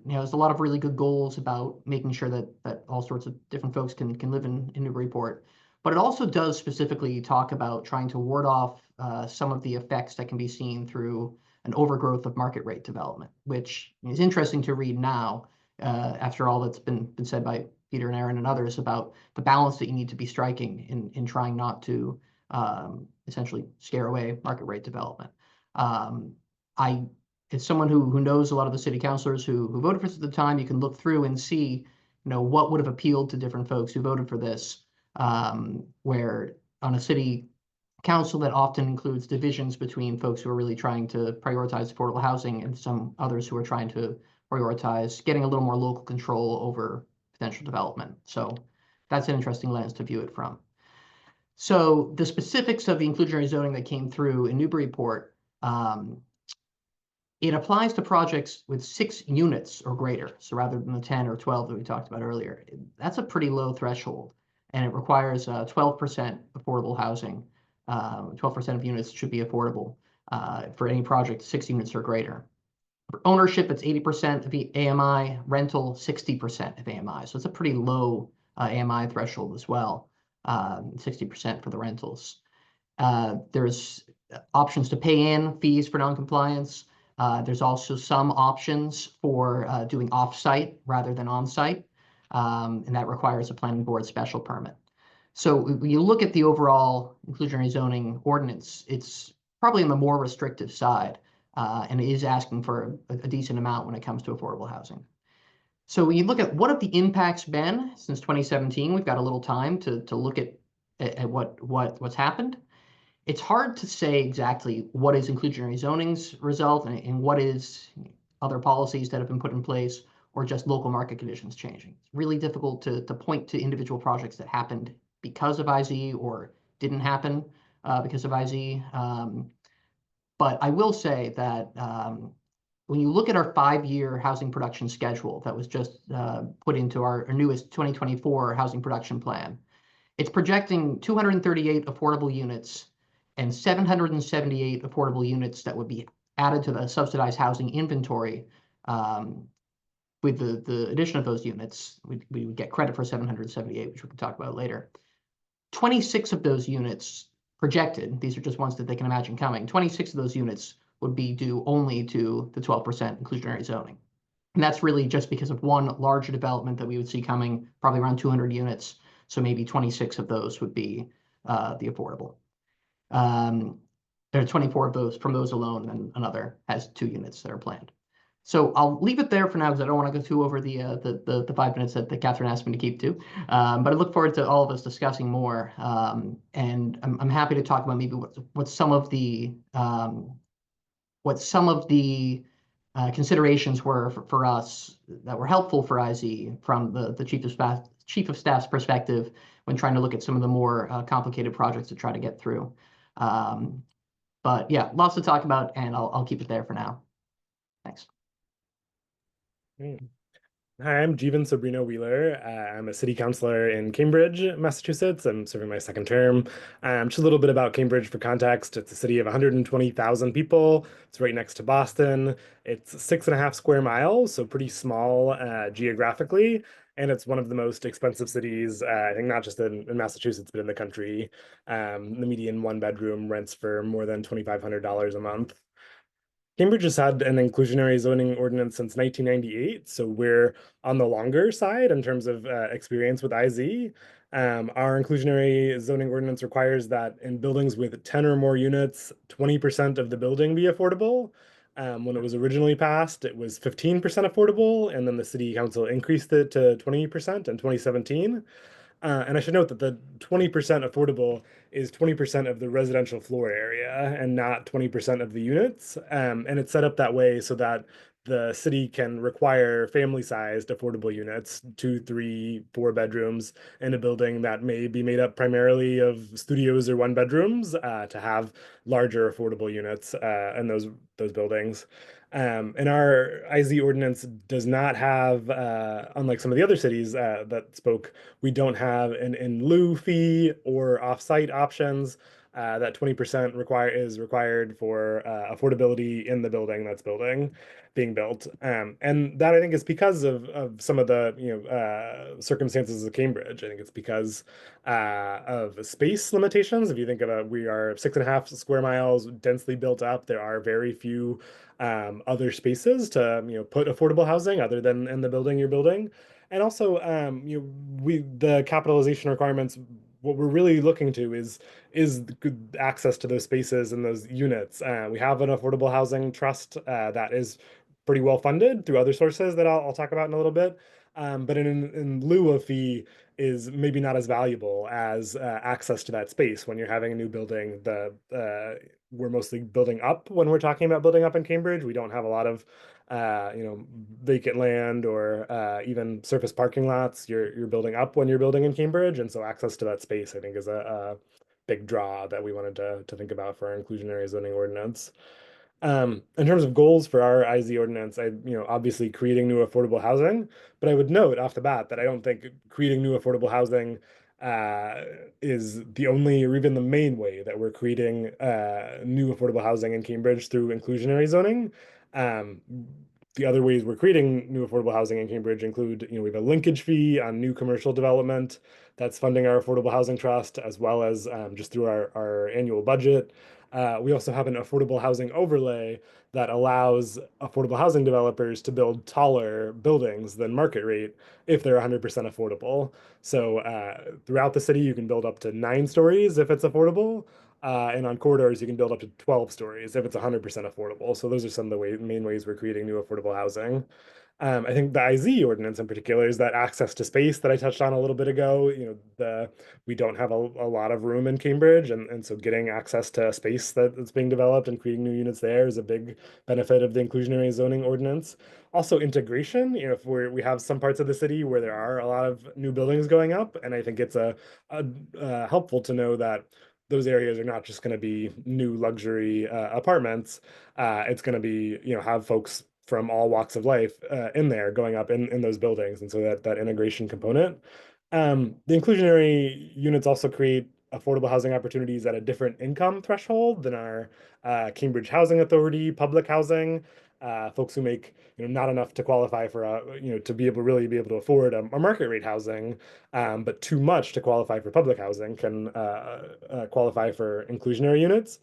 there's a lot of really good goals about making sure that all sorts of different folks can live in Newburyport. But it also does specifically talk about trying to ward off some of the effects that can be seen through an overgrowth of market rate development, which is interesting to read now after all that's been said by Peter and Aaron and others about the balance that you need to be striking in trying not to essentially scare away market rate development. As someone who knows a lot of the city councilors who voted for this at the time, you can look through and see what would have appealed to different folks who voted for this. Where on a city council that often includes divisions between folks who are really trying to prioritize affordable housing and some others who are trying to prioritize getting a little more local control over potential development. So that's an interesting lens to view it from. So the specifics of the inclusionary zoning that came through in Newburyport, it applies to projects with 6 units or greater. So rather than the 10 or 12 that we talked about earlier, that's a pretty low threshold. And it requires 12% affordable housing. 12% of units should be affordable for any project 6 units or greater. For ownership, it's 80% of the AMI, rental 60% of AMI. So it's a pretty low AMI threshold as well, 60% for the rentals. There's options to pay in fees for noncompliance, There's also some options for doing off-site rather than on-site, and that requires a planning board special permit. So when you look at the overall inclusionary zoning ordinance, it's probably on the more restrictive side, and it is asking for a decent amount when it comes to affordable housing. So when you look at what have the impacts been since 2017, we've got a little time to look at what's happened. It's hard to say exactly what is inclusionary zoning's result and what is other policies that have been put in place or just local market conditions changing. It's really difficult to point to individual projects that happened because of IZ or didn't happen because of IZ. But I will say that when you look at our 5-year housing production schedule that was just put into our newest 2024 housing production plan, it's projecting 238 affordable units and 778 affordable units that would be added to the subsidized housing inventory. With the addition of those units, we would get credit for 778, which we can talk about later. 26 of those units projected, these are just ones that they can imagine coming, 26 of those units would be due only to the 12% inclusionary zoning. And that's really just because of one larger development that we would see coming, probably around 200 units. So maybe 26 of those would be the affordable. There are 24 of those from those alone, and another has 2 units that are planned. So I'll leave it there for now because I don't want to go too over the 5 minutes that Catherine asked me to keep to. But I look forward to all of us discussing more. And I'm happy to talk about maybe what some of the considerations were for us that were helpful for IZ from the chief of staff's perspective when trying to look at some of the more complicated projects to try to get through. But yeah, lots to talk about, and I'll keep it there for now. Thanks. Hi, I'm Jeevan Sobrino Wheeler. I'm a city councilor in Cambridge, Massachusetts. I'm serving my 2nd term. Just a little bit about Cambridge for context. It's a city of 120,000 people. It's right next to Boston. It's 6.5 square miles, so pretty small geographically. And it's one of the most expensive cities, I think not just in Massachusetts, but in the country. The median 1-bedroom rents for more than $2,500 a month. Cambridge has had an inclusionary zoning ordinance since 1998, so we're on the longer side in terms of experience with IZ. Our inclusionary zoning ordinance requires that in buildings with 10 or more units, 20% of the building be affordable. When it was originally passed, it was 15% affordable, and then the city council increased it to 20% in 2017. And I should note that the 20% affordable is 20% of the residential floor area and not 20% of the units. And it's set up that way so that the city can require family-sized affordable units, 2, 3, 4 bedrooms in a building that may be made up primarily of studios or 1-bedrooms to have larger affordable units in those buildings. And our IZ ordinance does not have, unlike some of the other cities that spoke, we don't have an in lieu fee or off-site options. That 20% is required for affordability in the building that's being built. And that I think is because of some of the circumstances of Cambridge. I think it's because of space limitations. If you think about, we are 6.5 square miles, densely built up. There are very few other spaces to put affordable housing other than in the building you're building. And also the capitalization requirements, what we're really looking to is good access to those spaces and those units. We have an affordable housing trust that is pretty well funded through other sources that I'll talk about in a little bit. But in lieu of fee is maybe not as valuable as access to that space when you're having a new building. We're mostly building up when we're talking about building up in Cambridge. We don't have a lot of vacant land or even surface parking lots. You're building up when you're building in Cambridge, and so access to that space I think is a big draw that we wanted to think about for our inclusionary zoning ordinance. In terms of goals for our IZ ordinance, obviously creating new affordable housing, but I would note off the bat that I don't think creating new affordable housing is the only or even the main way that we're creating new affordable housing in Cambridge through inclusionary zoning. The other ways we're creating new affordable housing in Cambridge include, we have a linkage fee on new commercial development that's funding our affordable housing trust, as well as just through our annual budget. We also have an affordable housing overlay that allows affordable housing developers to build taller buildings than market rate if they're 100% affordable. So throughout the city, you can build up to 9 stories if it's affordable. And on corridors, you can build up to 12 stories if it's 100% affordable. So those are some of the main ways we're creating new affordable housing. I think the IZ ordinance in particular is that access to space that I touched on a little bit ago. We don't have a lot of room in Cambridge, and so getting access to space that's being developed and creating new units there is a big benefit of the inclusionary zoning ordinance. Also integration, if we have some parts of the city where there are a lot of new buildings going up, and I think it's helpful to know that those areas are not just going to be new luxury apartments. It's going to be, have folks from all walks of life in there going up in those buildings. And so that integration component. The inclusionary units also create affordable housing opportunities at a different income threshold than our Cambridge Housing Authority public housing. Folks who make not enough to qualify for to be able to afford a market rate housing, but too much to qualify for public housing can qualify for inclusionary units.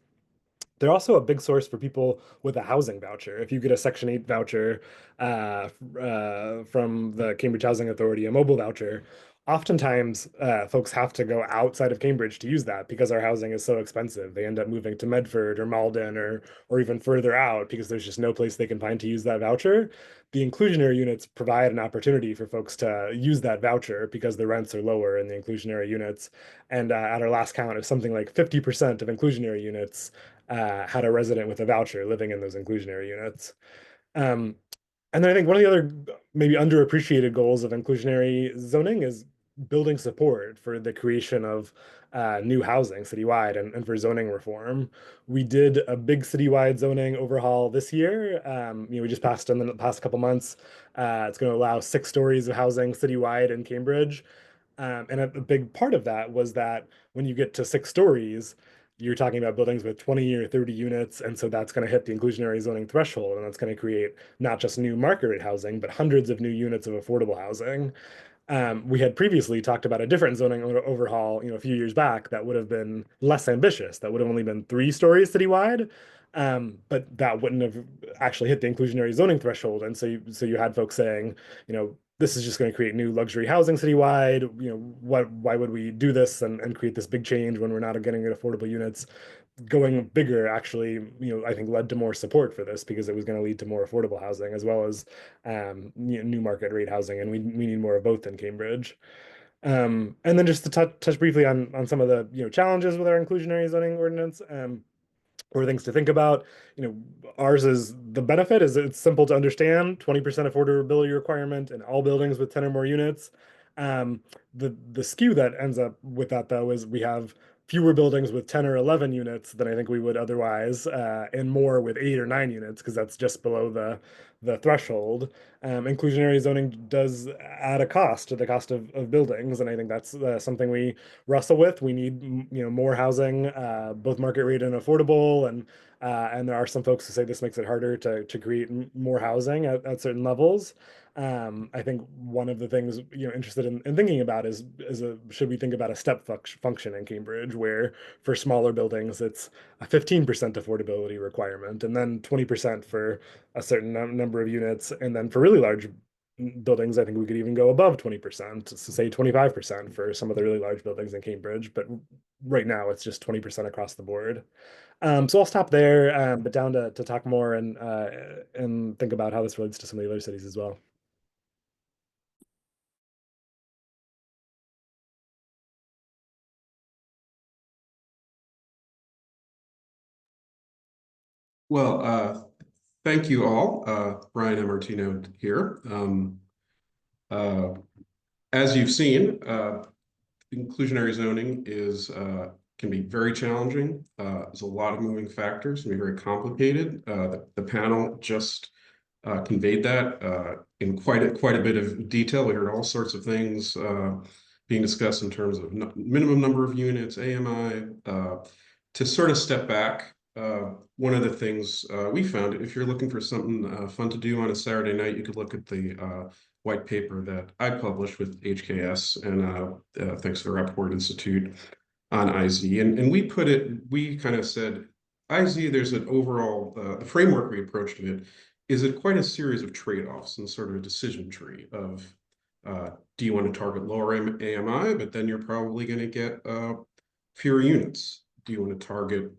They're also a big source for people with a housing voucher. If you get a Section 8 voucher from the Cambridge Housing Authority, a mobile voucher, oftentimes folks have to go outside of Cambridge to use that because our housing is so expensive. They end up moving to Medford or Malden or even further out because there's just no place they can find to use that voucher. The inclusionary units provide an opportunity for folks to use that voucher because the rents are lower in the inclusionary units. And at our last count, it's something like 50% of inclusionary units had a resident with a voucher living in those inclusionary units. And then I think one of the other maybe underappreciated goals of inclusionary zoning is building support for the creation of new housing citywide and for zoning reform. We did a big citywide zoning overhaul this year. We just passed in the past couple months. It's going to allow 6 stories of housing citywide in Cambridge. And a big part of that was that when you get to 6 stories, you're talking about buildings with 20 or 30 units. And so that's going to hit the inclusionary zoning threshold. And that's going to create not just new market rate housing, but hundreds of new units of affordable housing. We had previously talked about a different zoning overhaul, a few years back that would have been less ambitious, that would have only been 3 stories citywide. But that wouldn't have actually hit the inclusionary zoning threshold. And so you had folks saying, this is just going to create new luxury housing citywide. Why would we do this and create this big change when we're not getting affordable units? Going bigger actually, I think led to more support for this because it was going to lead to more affordable housing as well as new market rate housing, and we need more of both in Cambridge. And then just to touch briefly on some of the challenges with our inclusionary zoning ordinance. Or things to think about. Ours is the benefit is it's simple to understand, 20% affordability requirement in all buildings with 10 or more units. The skew that ends up with that though is we have fewer buildings with 10 or 11 units than I think we would otherwise, and more with 8 or 9 units because that's just below the threshold. Inclusionary zoning does add a cost to the cost of buildings, and I think that's something we wrestle with. We need more housing, both market rate and affordable, and there are some folks who say this makes it harder to create more housing at certain levels. I think one of the things interested in thinking about is should we think about a step function in Cambridge where for smaller buildings it's a 15% affordability requirement and then 20% for a certain number of units, and then for really large buildings I think we could even go above 20%, so say 25% for some of the really large buildings in Cambridge, but right now it's just 20% across the board. So I'll stop there, but down to talk more and think about how this relates to some of the other cities as well. Well, thank you all. Brian Amortino here. As you've seen, inclusionary zoning can be very challenging. There's a lot of moving factors, can be very complicated. The panel just conveyed that in quite a bit of detail. We heard all sorts of things being discussed in terms of minimum number of units, AMI. To sort of step back, one of the things we found, if you're looking for something fun to do on a Saturday night, you could look at the white paper that I published with HKS and thanks to the Rappaport Institute on IZ. And we kind of said, IZ, there's an overall, the framework we approached it is quite a series of trade-offs and sort of a decision tree of, do you want to target lower AMI, but then you're probably going to get fewer units? Do you want to target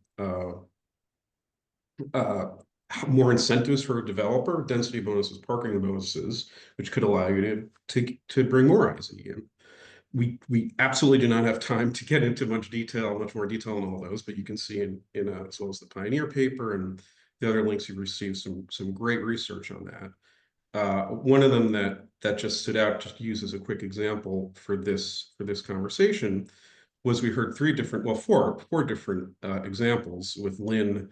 more incentives for a developer, density bonuses, parking bonuses, which could allow you to bring more IZ in? We absolutely do not have time to get into much more detail on all those, but you can see in as well as the Pioneer paper and the other links you've received some great research on that. One of them that just stood out, just to use as a quick example for this conversation, was we heard four different examples, with Lynn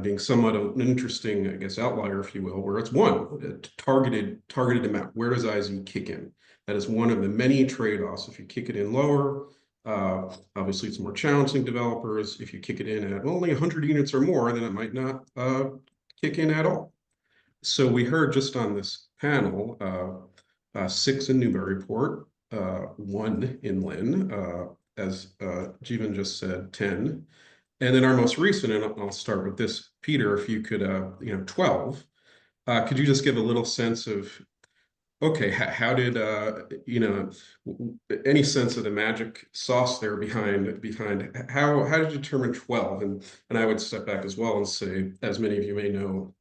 being somewhat of an interesting, I guess, outlier, if you will, where it's one targeted amount. Where does IZ kick in? That is one of the many trade-offs. If you kick it in lower, obviously it's more challenging developers. If you kick it in at only 100 units or more, then it might not kick in at all. So we heard just on this panel, 6 in Newburyport, 1 in Lynn, as Jeevan just said, 10. And then our most recent, and I'll start with this, Peter, if you could, 12. Could you just give a little sense of, okay, how did, any sense of the magic sauce there behind how did you determine 12? And I would step back as well and say, as many of you may know,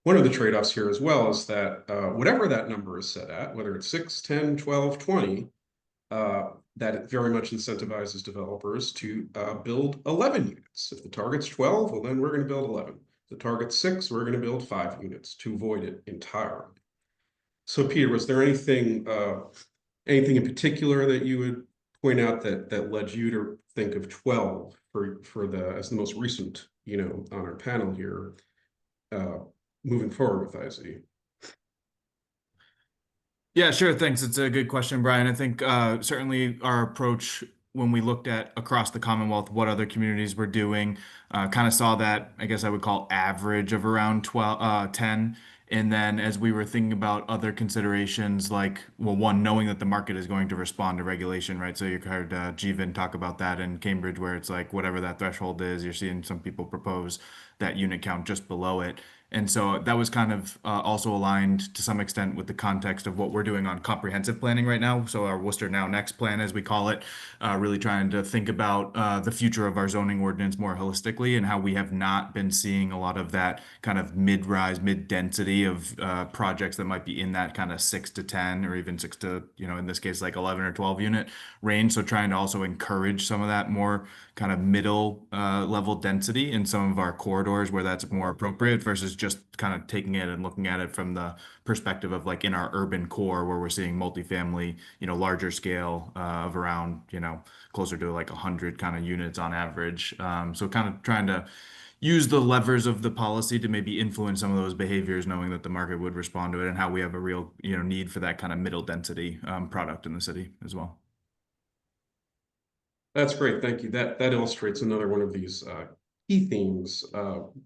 one of the trade-offs here as well is that whatever that number is set at, whether it's 6, 10, 12, 20, that it very much incentivizes developers to build 11 units. If the target's 12, well, then we're going to build 11. If the target's 6, we're going to build 5 units to avoid it entirely. So, Peter, was there anything in particular that you would point out that led you to think of 12 as the most recent, on our panel here, moving forward with IZ? Yeah, sure. Thanks. It's a good question, Brian. I think certainly our approach when we looked at across the Commonwealth what other communities were doing, kind of saw that, I guess I would call average of around 10. And then as we were thinking about other considerations, like, well, one, knowing that the market is going to respond to regulation, right? So you heard Jeevan talk about that in Cambridge, where it's like whatever that threshold is, you're seeing some people propose that unit count just below it. And so that was kind of also aligned to some extent with the context of what we're doing on comprehensive planning right now. So our Worcester Now Next plan, as we call it, really trying to think about the future of our zoning ordinance more holistically, and how we have not been seeing a lot of that kind of mid-rise, mid-density of projects that might be in that kind of 6 to 10 or even 6 to, in this case, like 11 or 12 unit range. So trying to also encourage some of that more kind of middle level density in some of our corridors where that's more appropriate, versus just kind of taking it and looking at it from the perspective of like in our urban core where we're seeing multifamily, larger scale of around, closer to like 100 kind of units on average. So kind of trying to use the levers of the policy to maybe influence some of those behaviors, knowing that the market would respond to it, and how we have a real, need for that kind of middle density product in the city as well. That's great. Thank you. That illustrates another one of these key themes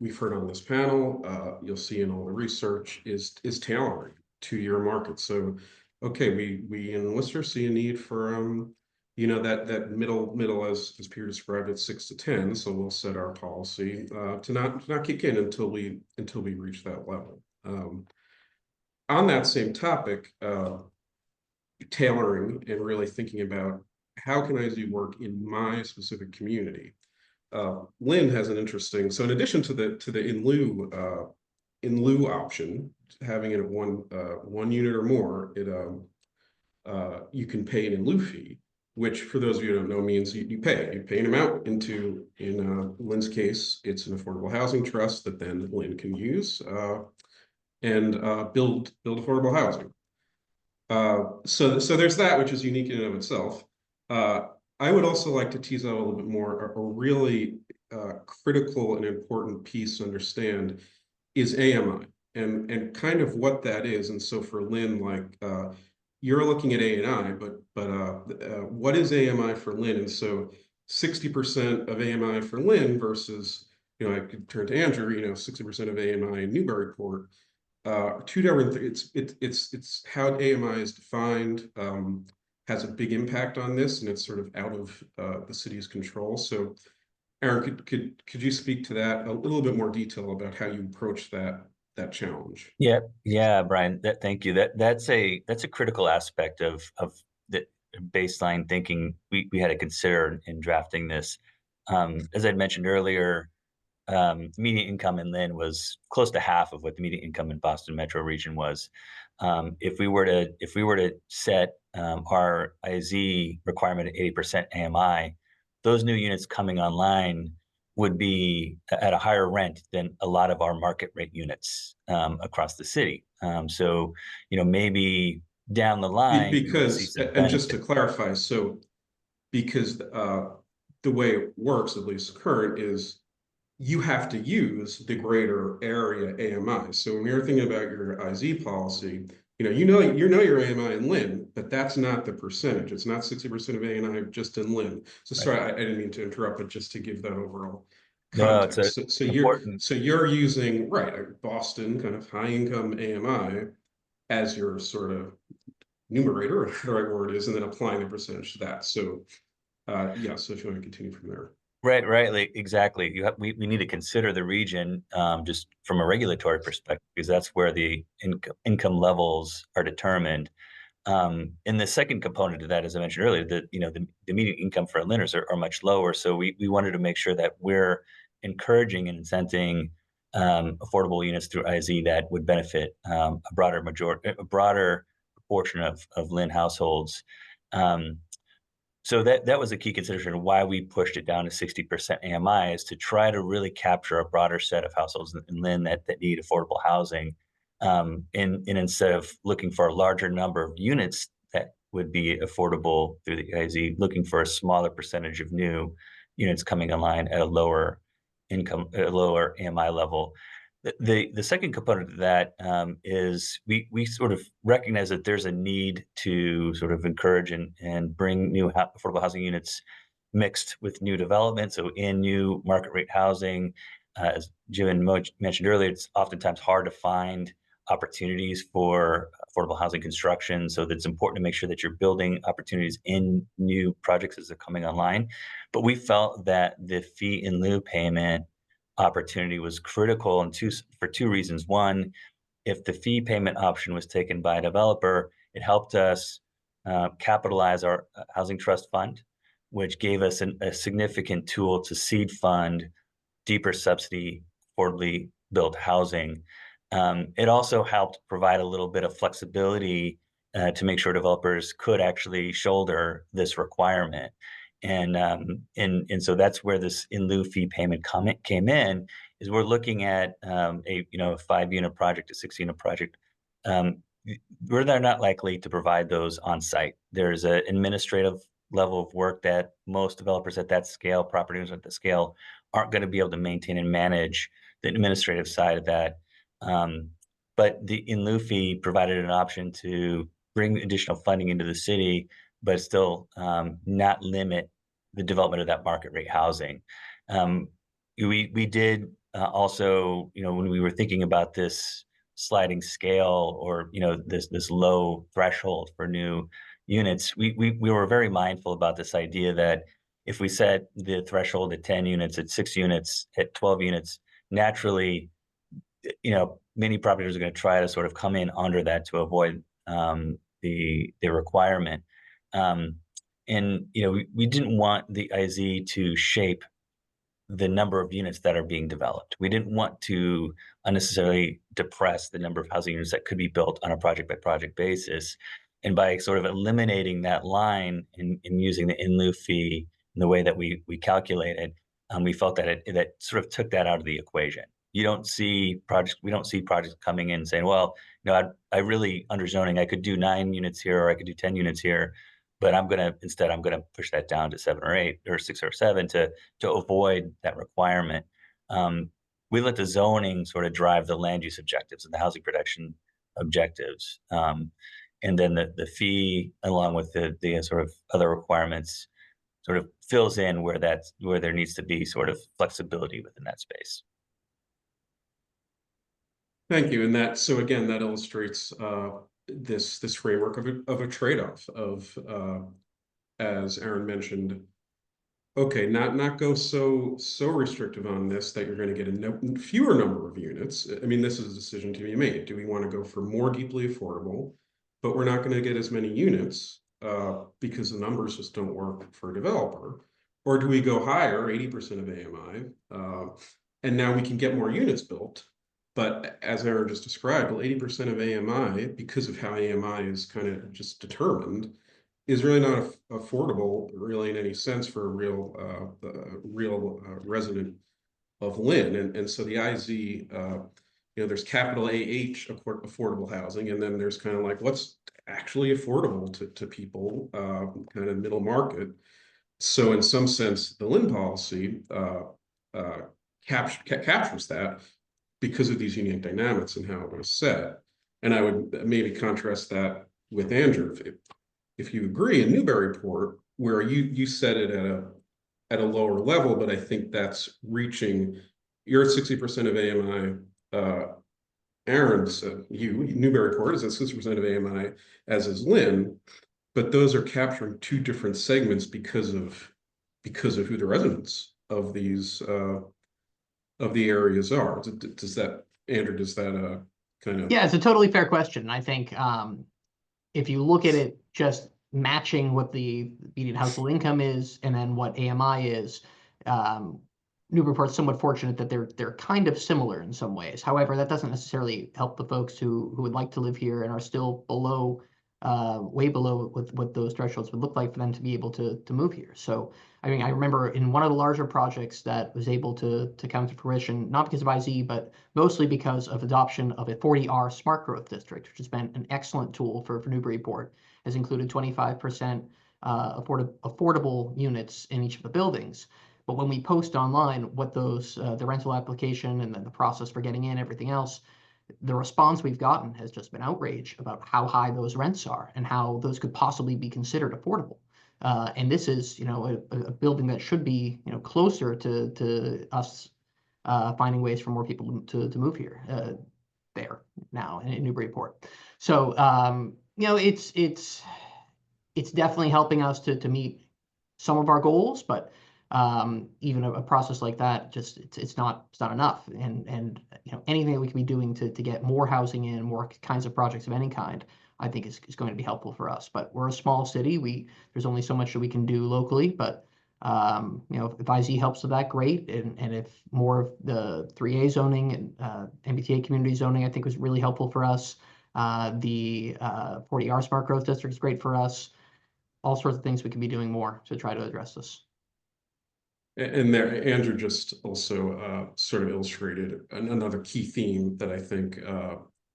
we've heard on this panel. You'll see in all the research is tailoring to your market. So, okay, we in Worcester see a need for that middle as Peter described it, 6 to 10. So we'll set our policy to not kick in until we reach that level. On that same topic, tailoring and really thinking about how can I do work in my specific community. Lynn has an interesting, so in addition to the in lieu option, having it at one unit or more, you can pay an in lieu fee, which for those of you who don't know means you pay an amount in Lynn's case, it's an affordable housing trust that then Lynn can use and build affordable housing. So there's that, which is unique in and of itself. I would also like to tease out a little bit more. A really critical and important piece to understand is AMI and kind of what that is. And so for Lynn, like you're looking at ANI, but what is AMI for Lynn? And so 60% of AMI for Lynn versus, I could turn to Andrew, 60% of AMI in Newburyport. Two different things. It's how AMI is defined has a big impact on this, and it's sort of out of the city's control. So Aaron, could you speak to that a little bit more detail about how you approach that challenge? Yeah, Brian. Thank you. That's a critical aspect of the baseline thinking we had to consider in drafting this. As I'd mentioned earlier, median income in Lynn was close to half of what the median income in Boston metro region was. If we were to set our IZ requirement at 80% AMI, those new units coming online would be at a higher rent than a lot of our market rate units across the city. So, maybe down the line we would see Because, some and just to benefit. clarify, so because the way it works, at least current, is you have to use the greater area AMI. So when you're thinking about your IZ policy, you know your AMI in Lynn, but that's not the percentage. It's not 60% of AMI just in Lynn. So Right. sorry, I didn't mean to interrupt, but just to give that overall No, it's context. So important. you're using, right, a Boston kind of high income AMI as your sort of numerator, whatever the right word is, and then applying the percentage to that. So yeah, so if you want to continue from there. Right, exactly. We need to consider the region just from a regulatory perspective, because that's where the income levels are determined. And the second component of that, as I mentioned earlier, the median income for lenders are much lower. So we wanted to make sure that we're encouraging and incenting affordable units through IZ that would benefit a broader proportion of Lynn households. So that was a key consideration of why we pushed it down to 60% AMI, is to try to really capture a broader set of households in Lynn that need affordable housing. And instead of looking for a larger number of units that would be affordable through the EIZ, looking for a smaller percentage of new units coming online at a lower AMI level. The second component of that is we sort of recognize that there's a need to sort of encourage and bring new affordable housing units mixed with new development. So in new market rate housing, as Jim and Mo mentioned earlier, it's oftentimes hard to find opportunities for affordable housing construction. So that's important to make sure that you're building opportunities in new projects as they're coming online. But we felt that the fee in lieu payment opportunity was critical for two reasons. One, if the fee payment option was taken by a developer, it helped us capitalize our housing trust fund, which gave us a significant tool to seed fund deeper subsidy affordably built housing. It also helped provide a little bit of flexibility to make sure developers could actually shoulder this requirement. And so that's where this in lieu fee payment came in, is we're looking at a 5-unit project, a 6-unit project. They're not likely to provide those on site. There's an administrative level of work that most developers at that scale, property owners at that scale, aren't going to be able to maintain and manage the administrative side of that. But the in lieu fee provided an option to bring additional funding into the city, but still not limit the development of that market rate housing. We did also, when we were thinking about this sliding scale, or this low threshold for new units, we were very mindful about this idea that if we set the threshold at 10 units, at 6 units, at 12 units, naturally, many property owners are going to try to sort of come in under that to avoid the requirement. And we didn't want the IZ to shape the number of units that are being developed. We didn't want to unnecessarily depress the number of housing units that could be built on a project by project basis. And by sort of eliminating that line and using the in lieu fee in the way that we calculated, we felt that that sort of took that out of the equation. We don't see projects coming in saying, well, I really, under zoning, I could do 9 units here, or I could do 10 units here, but I'm going to push that down to 7 or 8 or 6 or 7 to avoid that requirement. We let the zoning sort of drive the land use objectives and the housing production objectives. And then the fee, along with the sort of other requirements, sort of fills in where there needs to be sort of flexibility within that space. Thank you. And so again, that illustrates this framework of a trade-off of, as Aaron mentioned, okay, not go so restrictive on this that you're going to get a fewer number of units. I mean, this is a decision to be made. Do we want to go for more deeply affordable, but we're not going to get as many units because the numbers just don't work for a developer? Or do we go higher, 80% of AMI, and now we can get more units built? But as Aaron just described, well, 80% of AMI, because of how AMI is kind of just determined, is really not affordable really in any sense for a real resident of Lynn. And so the IZ, there's capital AH affordable housing, and then there's kind of like what's actually affordable to people, kind of middle market. So in some sense, the Lynn policy captures that because of these unique dynamics and how it was set. And I would maybe contrast that with Andrew. If you agree in Newburyport, where you set it at a lower level, but I think that's reaching, you're at 60% of AMI. Aaron's Newburyport is at 60% of AMI, as is Lynn, but those are capturing two different segments because of who the residents of these of the areas are. Does that, Andrew, does that kind of? Yeah, it's a totally fair question. I think if you look at it just matching what the median household income is and then what AMI is, Newburyport's somewhat fortunate that they're kind of similar in some ways. However, that doesn't necessarily help the folks who would like to live here and are still below, way below what those thresholds would look like for them to be able to move here. So, I mean, I remember in one of the larger projects that was able to come to fruition, not because of IZ, but mostly because of adoption of a 40R smart growth district, which has been an excellent tool for Newburyport, has included 25% affordable units in each of the buildings. But when we post online what those, the rental application and then the process for getting in, everything else, the response we've gotten has just been outrage about how high those rents are and how those could possibly be considered affordable. And this is, a building that should be, closer to us finding ways for more people to move here, there now in Newburyport. So, it's definitely helping us to meet some of our goals, but even a process like that, just it's not enough. And anything that we can be doing to get more housing in, more kinds of projects of any kind, I think is going to be helpful for us. But we're a small city. There's only so much that we can do locally, but if IZ helps with that, great. And if more of the 3A zoning and MBTA community zoning, I think was really helpful for us. The 40R smart growth district is great for us. All sorts of things we can be doing more to try to address this. And there, Andrew just also sort of illustrated another key theme that I think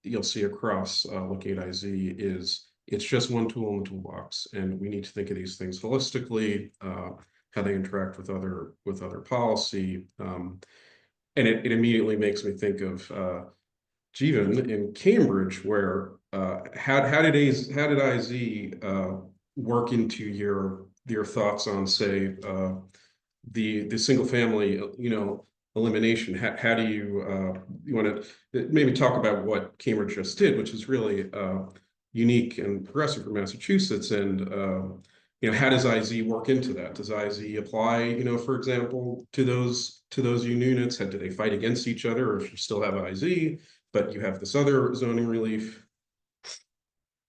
you'll see across looking at IZ is it's just one tool in the toolbox, and we need to think of these things holistically, how they interact with other policy, and it immediately makes me think of Jeevan in Cambridge, where how did IZ work into your thoughts on, say, the single family, elimination? How do you want to maybe talk about what Cambridge just did, which is really unique and progressive for Massachusetts, and how does IZ work into that? Does IZ apply, for example, to those units? Do they fight against each other, or if you still have IZ, but you have this other zoning relief?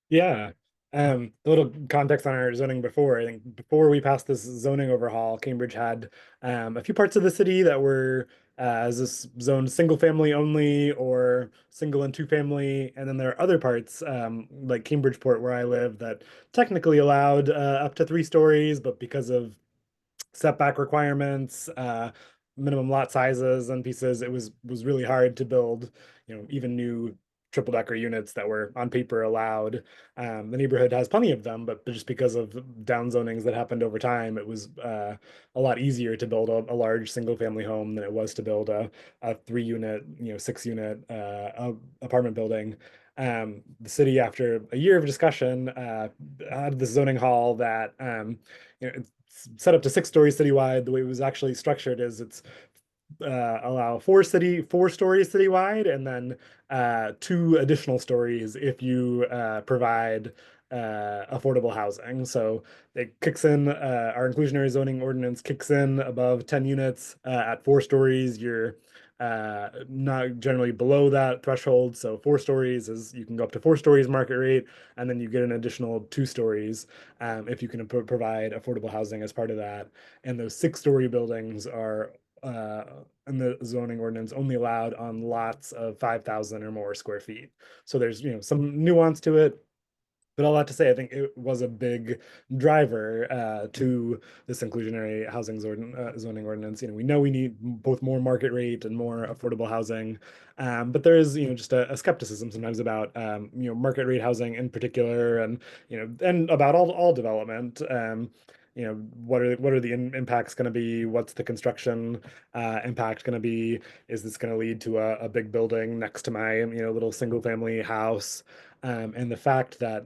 Yeah. A little context on our zoning before. I think before we passed this zoning overhaul, Cambridge had a few parts of the city that were as this zoned single family only or single and two family. And then there are other parts like Cambridgeport, where I live, that technically allowed up to 3 stories, but because of setback requirements, minimum lot sizes and pieces, it was really hard to build, even new triple decker units that were on paper allowed. The neighborhood has plenty of them, but just because of down zonings that happened over time, it was a lot easier to build a large single family home than it was to build a 3-unit, 6-unit apartment building. The city, after a year of discussion, had this zoning hall that it's set up to 6 stories citywide. The way it was actually structured is it's allow 4 stories citywide, and then 2 additional stories if you provide affordable housing. So it kicks in, our inclusionary zoning ordinance kicks in above 10 units at 4 stories. You're not generally below that threshold. So 4 stories is, you can go up to 4 stories market rate, and then you get an additional 2 stories if you can provide affordable housing as part of that. And those 6-story buildings are in the zoning ordinance only allowed on lots of 5,000 or more square feet. So there's, some nuance to it. But all that to say, I think it was a big driver to this inclusionary housing zoning ordinance. We know we need both more market rate and more affordable housing, but there is, just a skepticism sometimes about, market rate housing in particular, and and about all development. What are the impacts going to be? What's the construction impact going to be? Is this going to lead to a big building next to my little single family house? And the fact that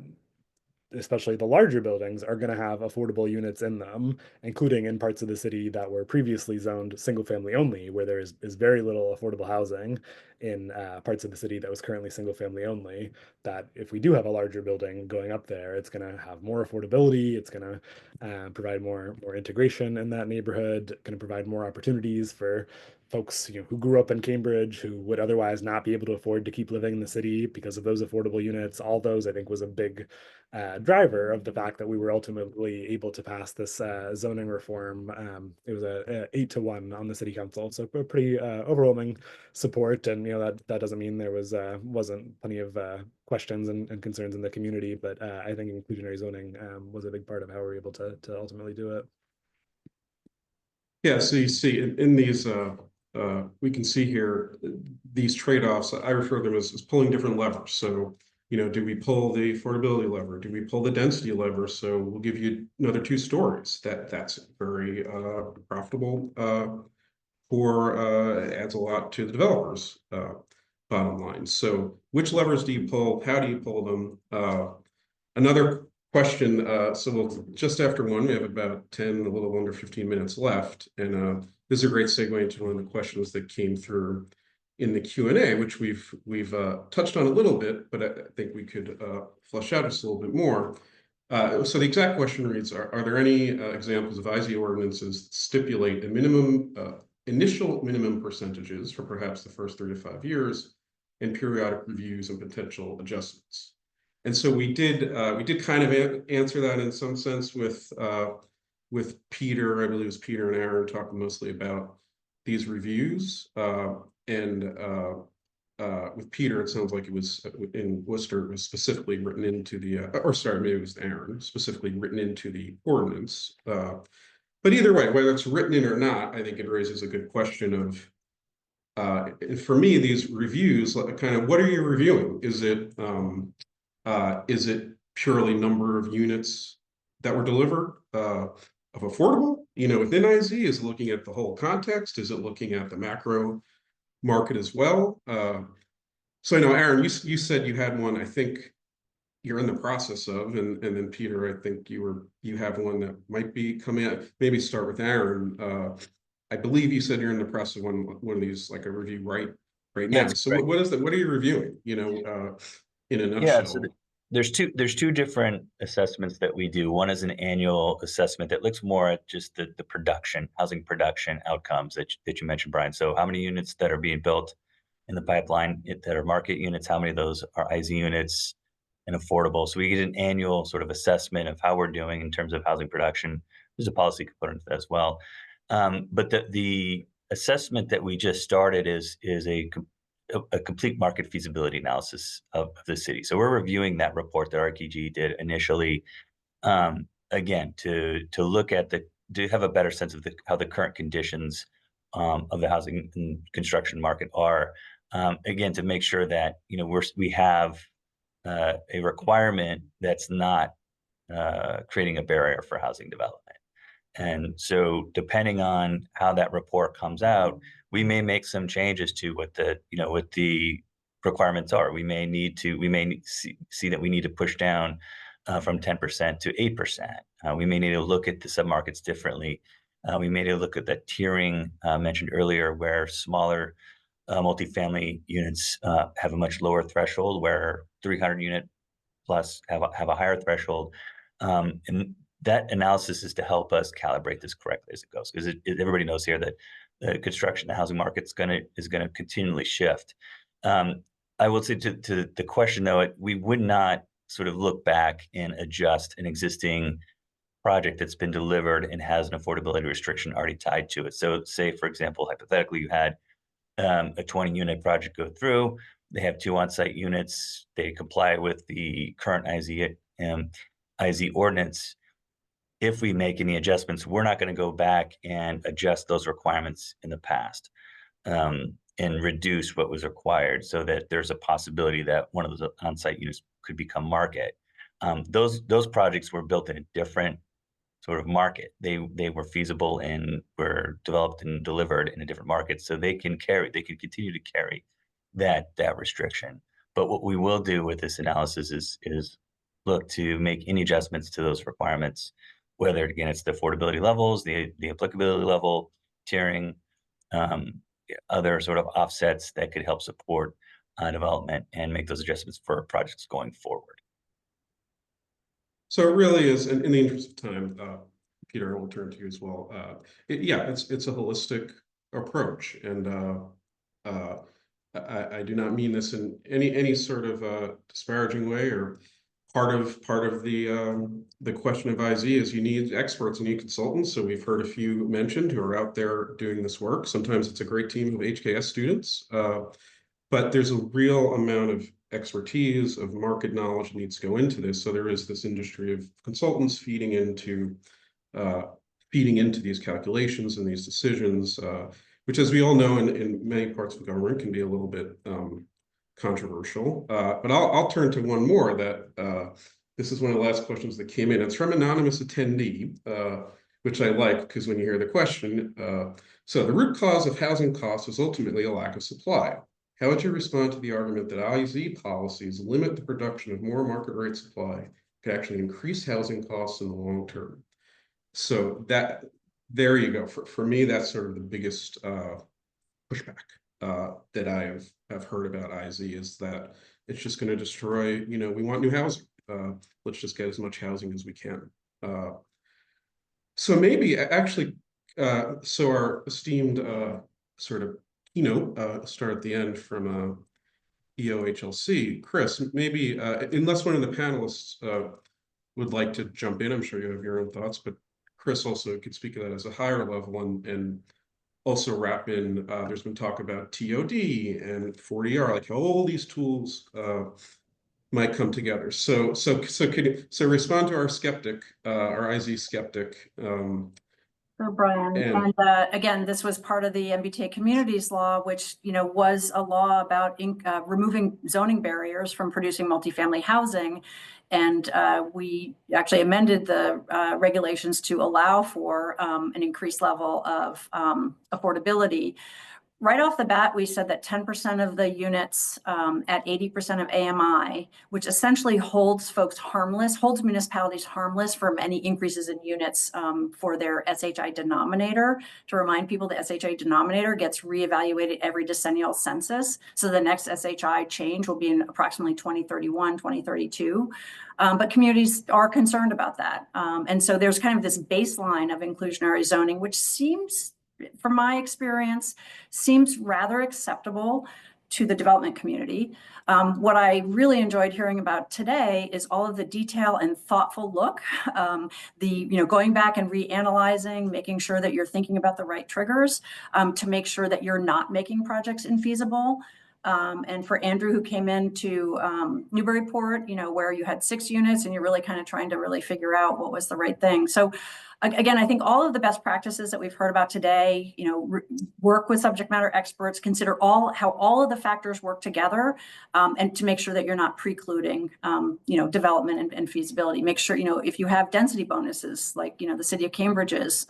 especially the larger buildings are going to have affordable units in them, including in parts of the city that were previously zoned single family only, where there is very little affordable housing in parts of the city that was currently single family only. That if we do have a larger building going up there, it's going to have more affordability. It's going to provide more integration in that neighborhood, going to provide more opportunities for folks who grew up in Cambridge, who would otherwise not be able to afford to keep living in the city because of those affordable units. All those, I think, was a big driver of the fact that we were ultimately able to pass this zoning reform. It was a 8-1 on the city council, so a pretty overwhelming support. And that doesn't mean there wasn't plenty of questions and concerns in the community, but I think inclusionary zoning was a big part of how we were able to ultimately do it. Yeah, so you see in these, we can see here these trade-offs. I refer to them as pulling different levers. So, do we pull the affordability lever? Do we pull the density lever? So we'll give you another 2 stories. That's very profitable adds a lot to the developers' bottom line. So which levers do you pull? How do you pull them? Another question. So we'll just after 1, we have about 10, a little under 15 minutes left, and this is a great segue into one of the questions that came through in the Q&A, which we've touched on a little bit, but I think we could flesh out just a little bit more. So the exact question reads: Are there any examples of IZ ordinances that stipulate a minimum initial minimum percentages for perhaps the first 3 to 5 years, and periodic reviews and potential adjustments? And so we did kind of answer that in some sense with Peter. I believe it was Peter and Aaron talking mostly about these reviews. With Peter, it sounds like it was in Worcester, it was specifically written into the, or sorry, maybe it was Aaron, specifically written into the ordinance. But either way, whether it's written in or not, I think it raises a good question of, for me, these reviews, kind of, what are you reviewing? Is it purely number of units that were delivered of affordable, within IZ? Is it looking at the whole context? Is it looking at the macro market as well? So I know, Aaron, you said you had one, I think you're in the process of, and then Peter, I think you have one that might be coming out. Maybe start with Aaron. I believe you said you're in the process of one of these, like a review right now. Yeah, so what is that? What are you reviewing? In a nutshell. Yeah, so there's two different assessments that we do. One is an annual assessment that looks more at just the production, housing production outcomes that you mentioned, Brian. So how many units that are being built in the pipeline that are market units, how many of those are IZ units and affordable. So we get an annual sort of assessment of how we're doing in terms of housing production. There's a policy component to that as well. But the assessment that we just started is a complete market feasibility analysis of the city. So we're reviewing that report that RKG did initially, again, to look at to have a better sense of how the current conditions of the housing and construction market are, again, to make sure that we have a requirement that's not creating a barrier for housing development. And so depending on how that report comes out, we may make some changes to what the requirements are. We may see that we need to push down from 10% to 8%. We may need to look at the submarkets differently. We may need to look at that tiering mentioned earlier, where smaller multifamily units have a much lower threshold, where 300 unit plus have a higher threshold. And that analysis is to help us calibrate this correctly as it goes, because everybody knows here that the construction and housing market is going to continually shift. I will say to the question though, we would not sort of look back and adjust an existing project that's been delivered and has an affordability restriction already tied to it. So say, for example, hypothetically, you had a 20-unit project go through, they have 2 on-site units, they comply with the current IZ ordinance. If we make any adjustments, we're not going to go back and adjust those requirements in the past and reduce what was required, so that there's a possibility that one of those on-site units could become market. Those projects were built in a different sort of market. They were feasible and were developed and delivered in a different market, so they can continue to carry that restriction. But what we will do with this analysis is look to make any adjustments to those requirements, whether again it's the affordability levels, the applicability level, tiering, other sort of offsets that could help support development, and make those adjustments for projects going forward. So it really is, in the interest of time, Peter, I will turn to you as well. It's a holistic approach, and I do not mean this in any sort of disparaging way. Or part of the question of IZ is you need experts, you need consultants. So we've heard a few mentioned who are out there doing this work. Sometimes it's a great team of HKS students, but there's a real amount of expertise, of market knowledge needs to go into this. So there is this industry of consultants feeding into these calculations and these decisions, which, as we all know, in many parts of government can be a little bit controversial. But I'll turn to one more that this is one of the last questions that came in. It's from an anonymous attendee, which I like, because when you hear the question, so the root cause of housing costs is ultimately a lack of supply. How would you respond to the argument that IZ policies limit the production of more market rate supply, could actually increase housing costs in the long term? So there you go. For me, that's sort of the biggest pushback that I have heard about IZ, is that it's just going to destroy, we want new housing. Let's just get as much housing as we can. So maybe actually, so our esteemed sort of keynote start at the end from EOHLC, Chris, maybe unless one of the panelists would like to jump in, I'm sure you have your own thoughts, but Chris also could speak of that as a higher level, and also wrap in, there's been talk about TOD and 40R, like how all these tools might come together. So respond to our skeptic, our IZ skeptic. Sure, Brian. And again, this was part of the MBTA Communities Law, which was a law about removing zoning barriers from producing multifamily housing. And we actually amended the regulations to allow for an increased level of affordability. Right off the bat, we said that 10% of the units at 80% of AMI, which essentially holds municipalities harmless from any increases in units for their SHI denominator. To remind people, the SHI denominator gets reevaluated every decennial census. So the next SHI change will be in approximately 2031, 2032. But communities are concerned about that. And so there's kind of this baseline of inclusionary zoning, which seems, from my experience, seems rather acceptable to the development community. What I really enjoyed hearing about today is all of the detail and thoughtful look, going back and reanalyzing, making sure that you're thinking about the right triggers to make sure that you're not making projects infeasible. And for Andrew, who came into Newburyport, where you had 6 units and you're really kind of trying to really figure out what was the right thing. So again, I think all of the best practices that we've heard about today, work with subject matter experts, consider how all of the factors work together, and to make sure that you're not precluding, development and feasibility. Make sure, if you have density bonuses, like, the city of Cambridge's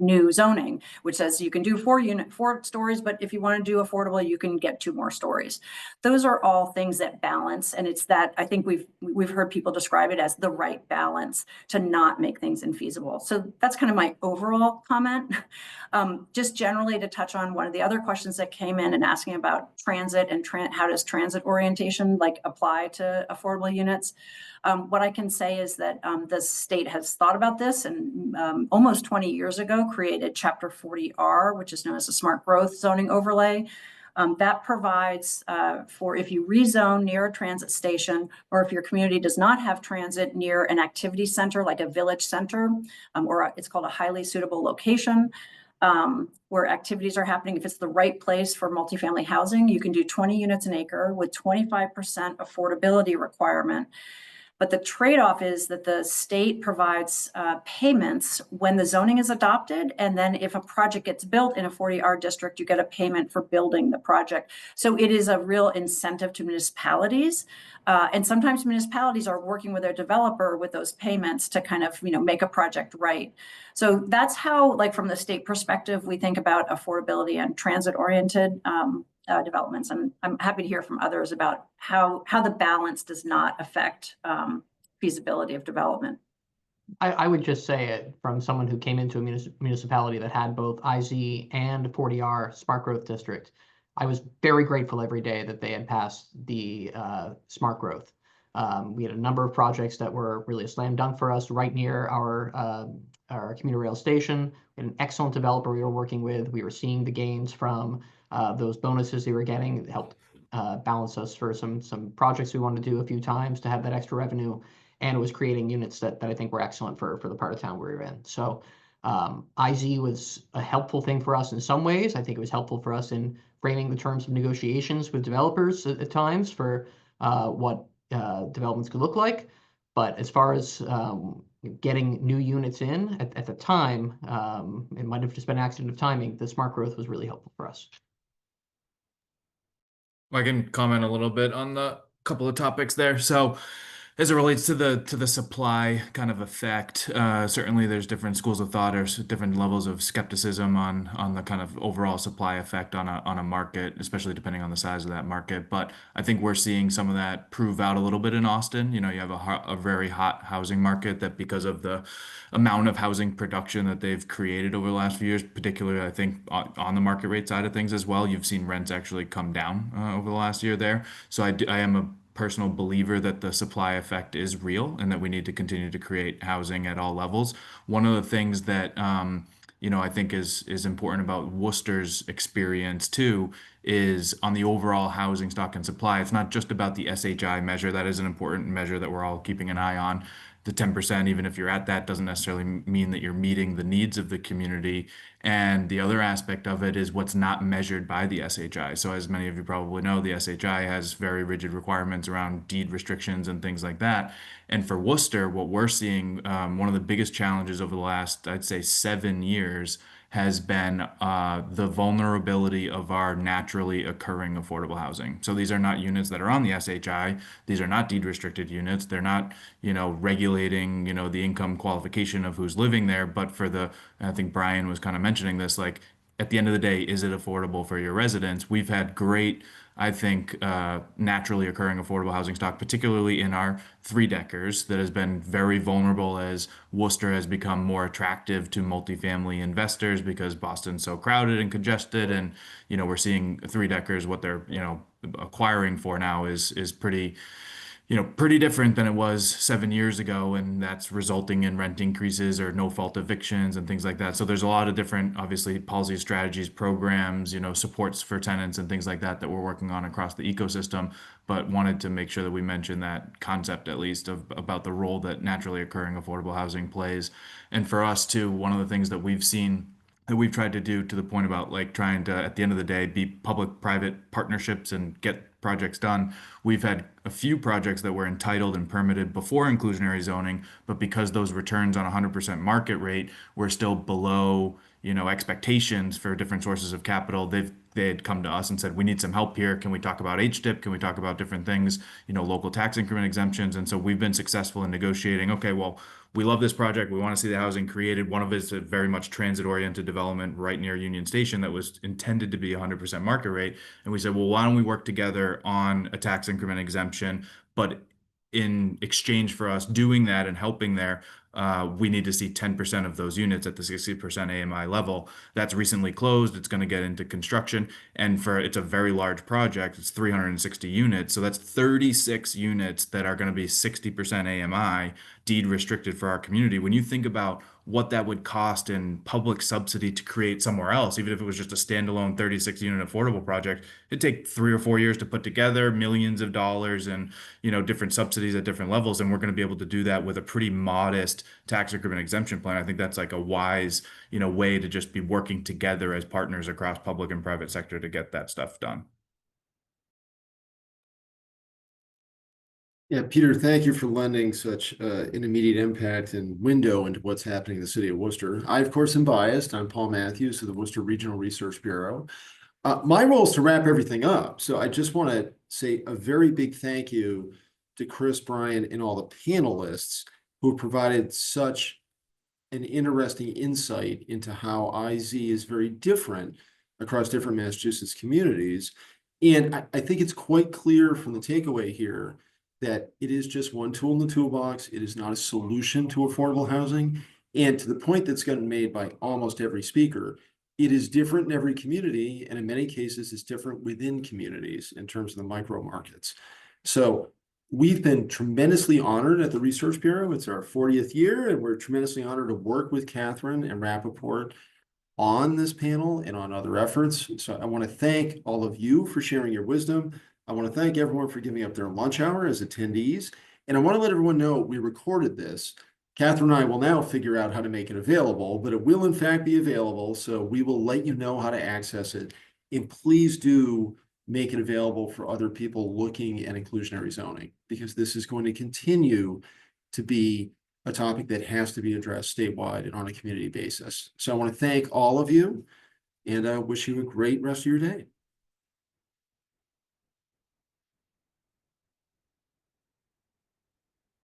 new zoning, which says you can do 4 stories, but if you want to do affordable, you can get 2 more stories. Those are all things that balance. And it's that, I think we've heard people describe it as the right balance to not make things infeasible. approval. So that's kind of my overall comment. Just generally to touch on one of the other questions that came in and asking about transit and how does transit orientation like apply to affordable units. What I can say is that the state has thought about this and almost 20 years ago created Chapter 40R, which is known as a smart growth zoning overlay. That provides for if you rezone near a transit station, or if your community does not have transit near an activity center, like a village center, or it's called a highly suitable location, where activities are happening. If it's the right place for multifamily housing, you can do 20 units an acre with 25% affordability requirement. But the trade-off is that the state provides payments when the zoning is adopted. And then if a project gets built in a 40R district, you get a payment for building the project. So it is a real incentive to municipalities. And sometimes municipalities are working with their developer with those payments to kind of, make a project right. So that's how, like from the state perspective, we think about affordability and transit-oriented developments. And I'm happy to hear from others about how the balance does not affect feasibility of development. I would just say it from someone who came into a municipality that had both IZ and 40R smart growth district. I was very grateful every day that they had passed the smart growth. We had a number of projects that were really a slam dunk for us right near our commuter rail station. We had an excellent developer we were working with. We were seeing the gains from those bonuses they were getting. It helped balance us for some projects we wanted to do a few times to have that extra revenue. And it was creating units that I think were excellent for the part of town we were in. So IZ was a helpful thing for us in some ways. I think it was helpful for us in framing the terms of negotiations with developers at times for what developments could look like. But as far as getting new units in at the time, it might have just been an accident of timing. The smart growth was really helpful for us. I can comment a little bit on the couple of topics there. So as it relates to the supply kind of effect, certainly there's different schools of thought or different levels of skepticism on the kind of overall supply effect on a market, especially depending on the size of that market. But I think we're seeing some of that prove out a little bit in Austin. You have a very hot housing market that, because of the amount of housing production that they've created over the last few years, particularly I think on the market rate side of things as well, you've seen rents actually come down over the last year there. So I am a personal believer that the supply effect is real and that we need to continue to create housing at all levels. One of the things that I think is important about Worcester's experience too is on the overall housing stock and supply. It's not just about the SHI measure. That is an important measure that we're all keeping an eye on. The 10%, even if you're at that, doesn't necessarily mean that you're meeting the needs of the community. And the other aspect of it is what's not measured by the SHI. So as many of you probably know, the SHI has very rigid requirements around deed restrictions and things like that. And for Worcester, what we're seeing, one of the biggest challenges over the last, I'd say, 7 years has been the vulnerability of our naturally occurring affordable housing. So these are not units that are on the SHI. These are not deed restricted units. They're not, regulating, the income qualification of who's living there. But I think Brian was kind of mentioning this, like at the end of the day, is it affordable for your residents? We've had great, I think, naturally occurring affordable housing stock, particularly in our three-deckers, that has been very vulnerable as Worcester has become more attractive to multifamily investors because Boston's so crowded and congested. And, we're seeing three-deckers, what they're, acquiring for now is pretty different than it was 7 years ago, and that's resulting in rent increases or no fault evictions and things like that. So there's a lot of different, obviously, policy strategies, programs, supports for tenants and things like that we're working on across the ecosystem, but wanted to make sure that we mention that concept at least about the role that naturally occurring affordable housing plays. And for us too, one of the things that we've seen that we've tried to do to the point about like trying to, at the end of the day, be public-private partnerships and get projects done. We've had a few projects that were entitled and permitted before inclusionary zoning, but because those returns on 100% market rate were still below, expectations for different sources of capital, they had come to us and said, we need some help here. Can we talk about HDIP? Can we talk about different things, local tax increment exemptions? And so we've been successful in negotiating, okay, well, we love this project. We want to see the housing created. One of it is a very much transit-oriented development right near Union Station that was intended to be 100% market rate. And we said, well, why don't we work together on a tax increment exemption, but in exchange for us doing that and helping there, we need to see 10% of those units at the 60% AMI level. That's recently closed. It's going to get into construction. And it's a very large project. It's 360 units. So that's 36 units that are going to be 60% AMI, deed restricted for our community. When you think about what that would cost in public subsidy to create somewhere else, even if it was just a standalone 36 unit affordable project, it'd take 3 or 4 years to put together, millions of dollars, and different subsidies at different levels. And we're going to be able to do that with a pretty modest tax increment exemption plan. I think that's like a wise, way to just be working together as partners across public and private sector to get that stuff done. Yeah, Peter, thank you for lending such an immediate impact and window into what's happening in the city of Worcester. I, of course, am biased. I'm Paul Matthews of the Worcester Regional Research Bureau. My role is to wrap everything up. So I just want to say a very big thank you to Chris, Brian, and all the panelists who have provided such an interesting insight into how IZ is very different across different Massachusetts communities. And I think it's quite clear from the takeaway here that it is just one tool in the toolbox. It is not a solution to affordable housing. And to the point that's gotten made by almost every speaker, it is different in every community. And in many cases, it's different within communities in terms of the micro markets. So we've been tremendously honored at the Research Bureau. It's our 40th year, and we're tremendously honored to work with Catherine and Rappaport on this panel and on other efforts. So I want to thank all of you for sharing your wisdom. I want to thank everyone for giving up their lunch hour as attendees. And I want to let everyone know we recorded this. Catherine and I will now figure out how to make it available, but it will in fact be available. So we will let you know how to access it. And please do make it available for other people looking at inclusionary zoning, because this is going to continue to be a topic that has to be addressed statewide and on a community basis. So I want to thank all of you and wish you a great rest of your day.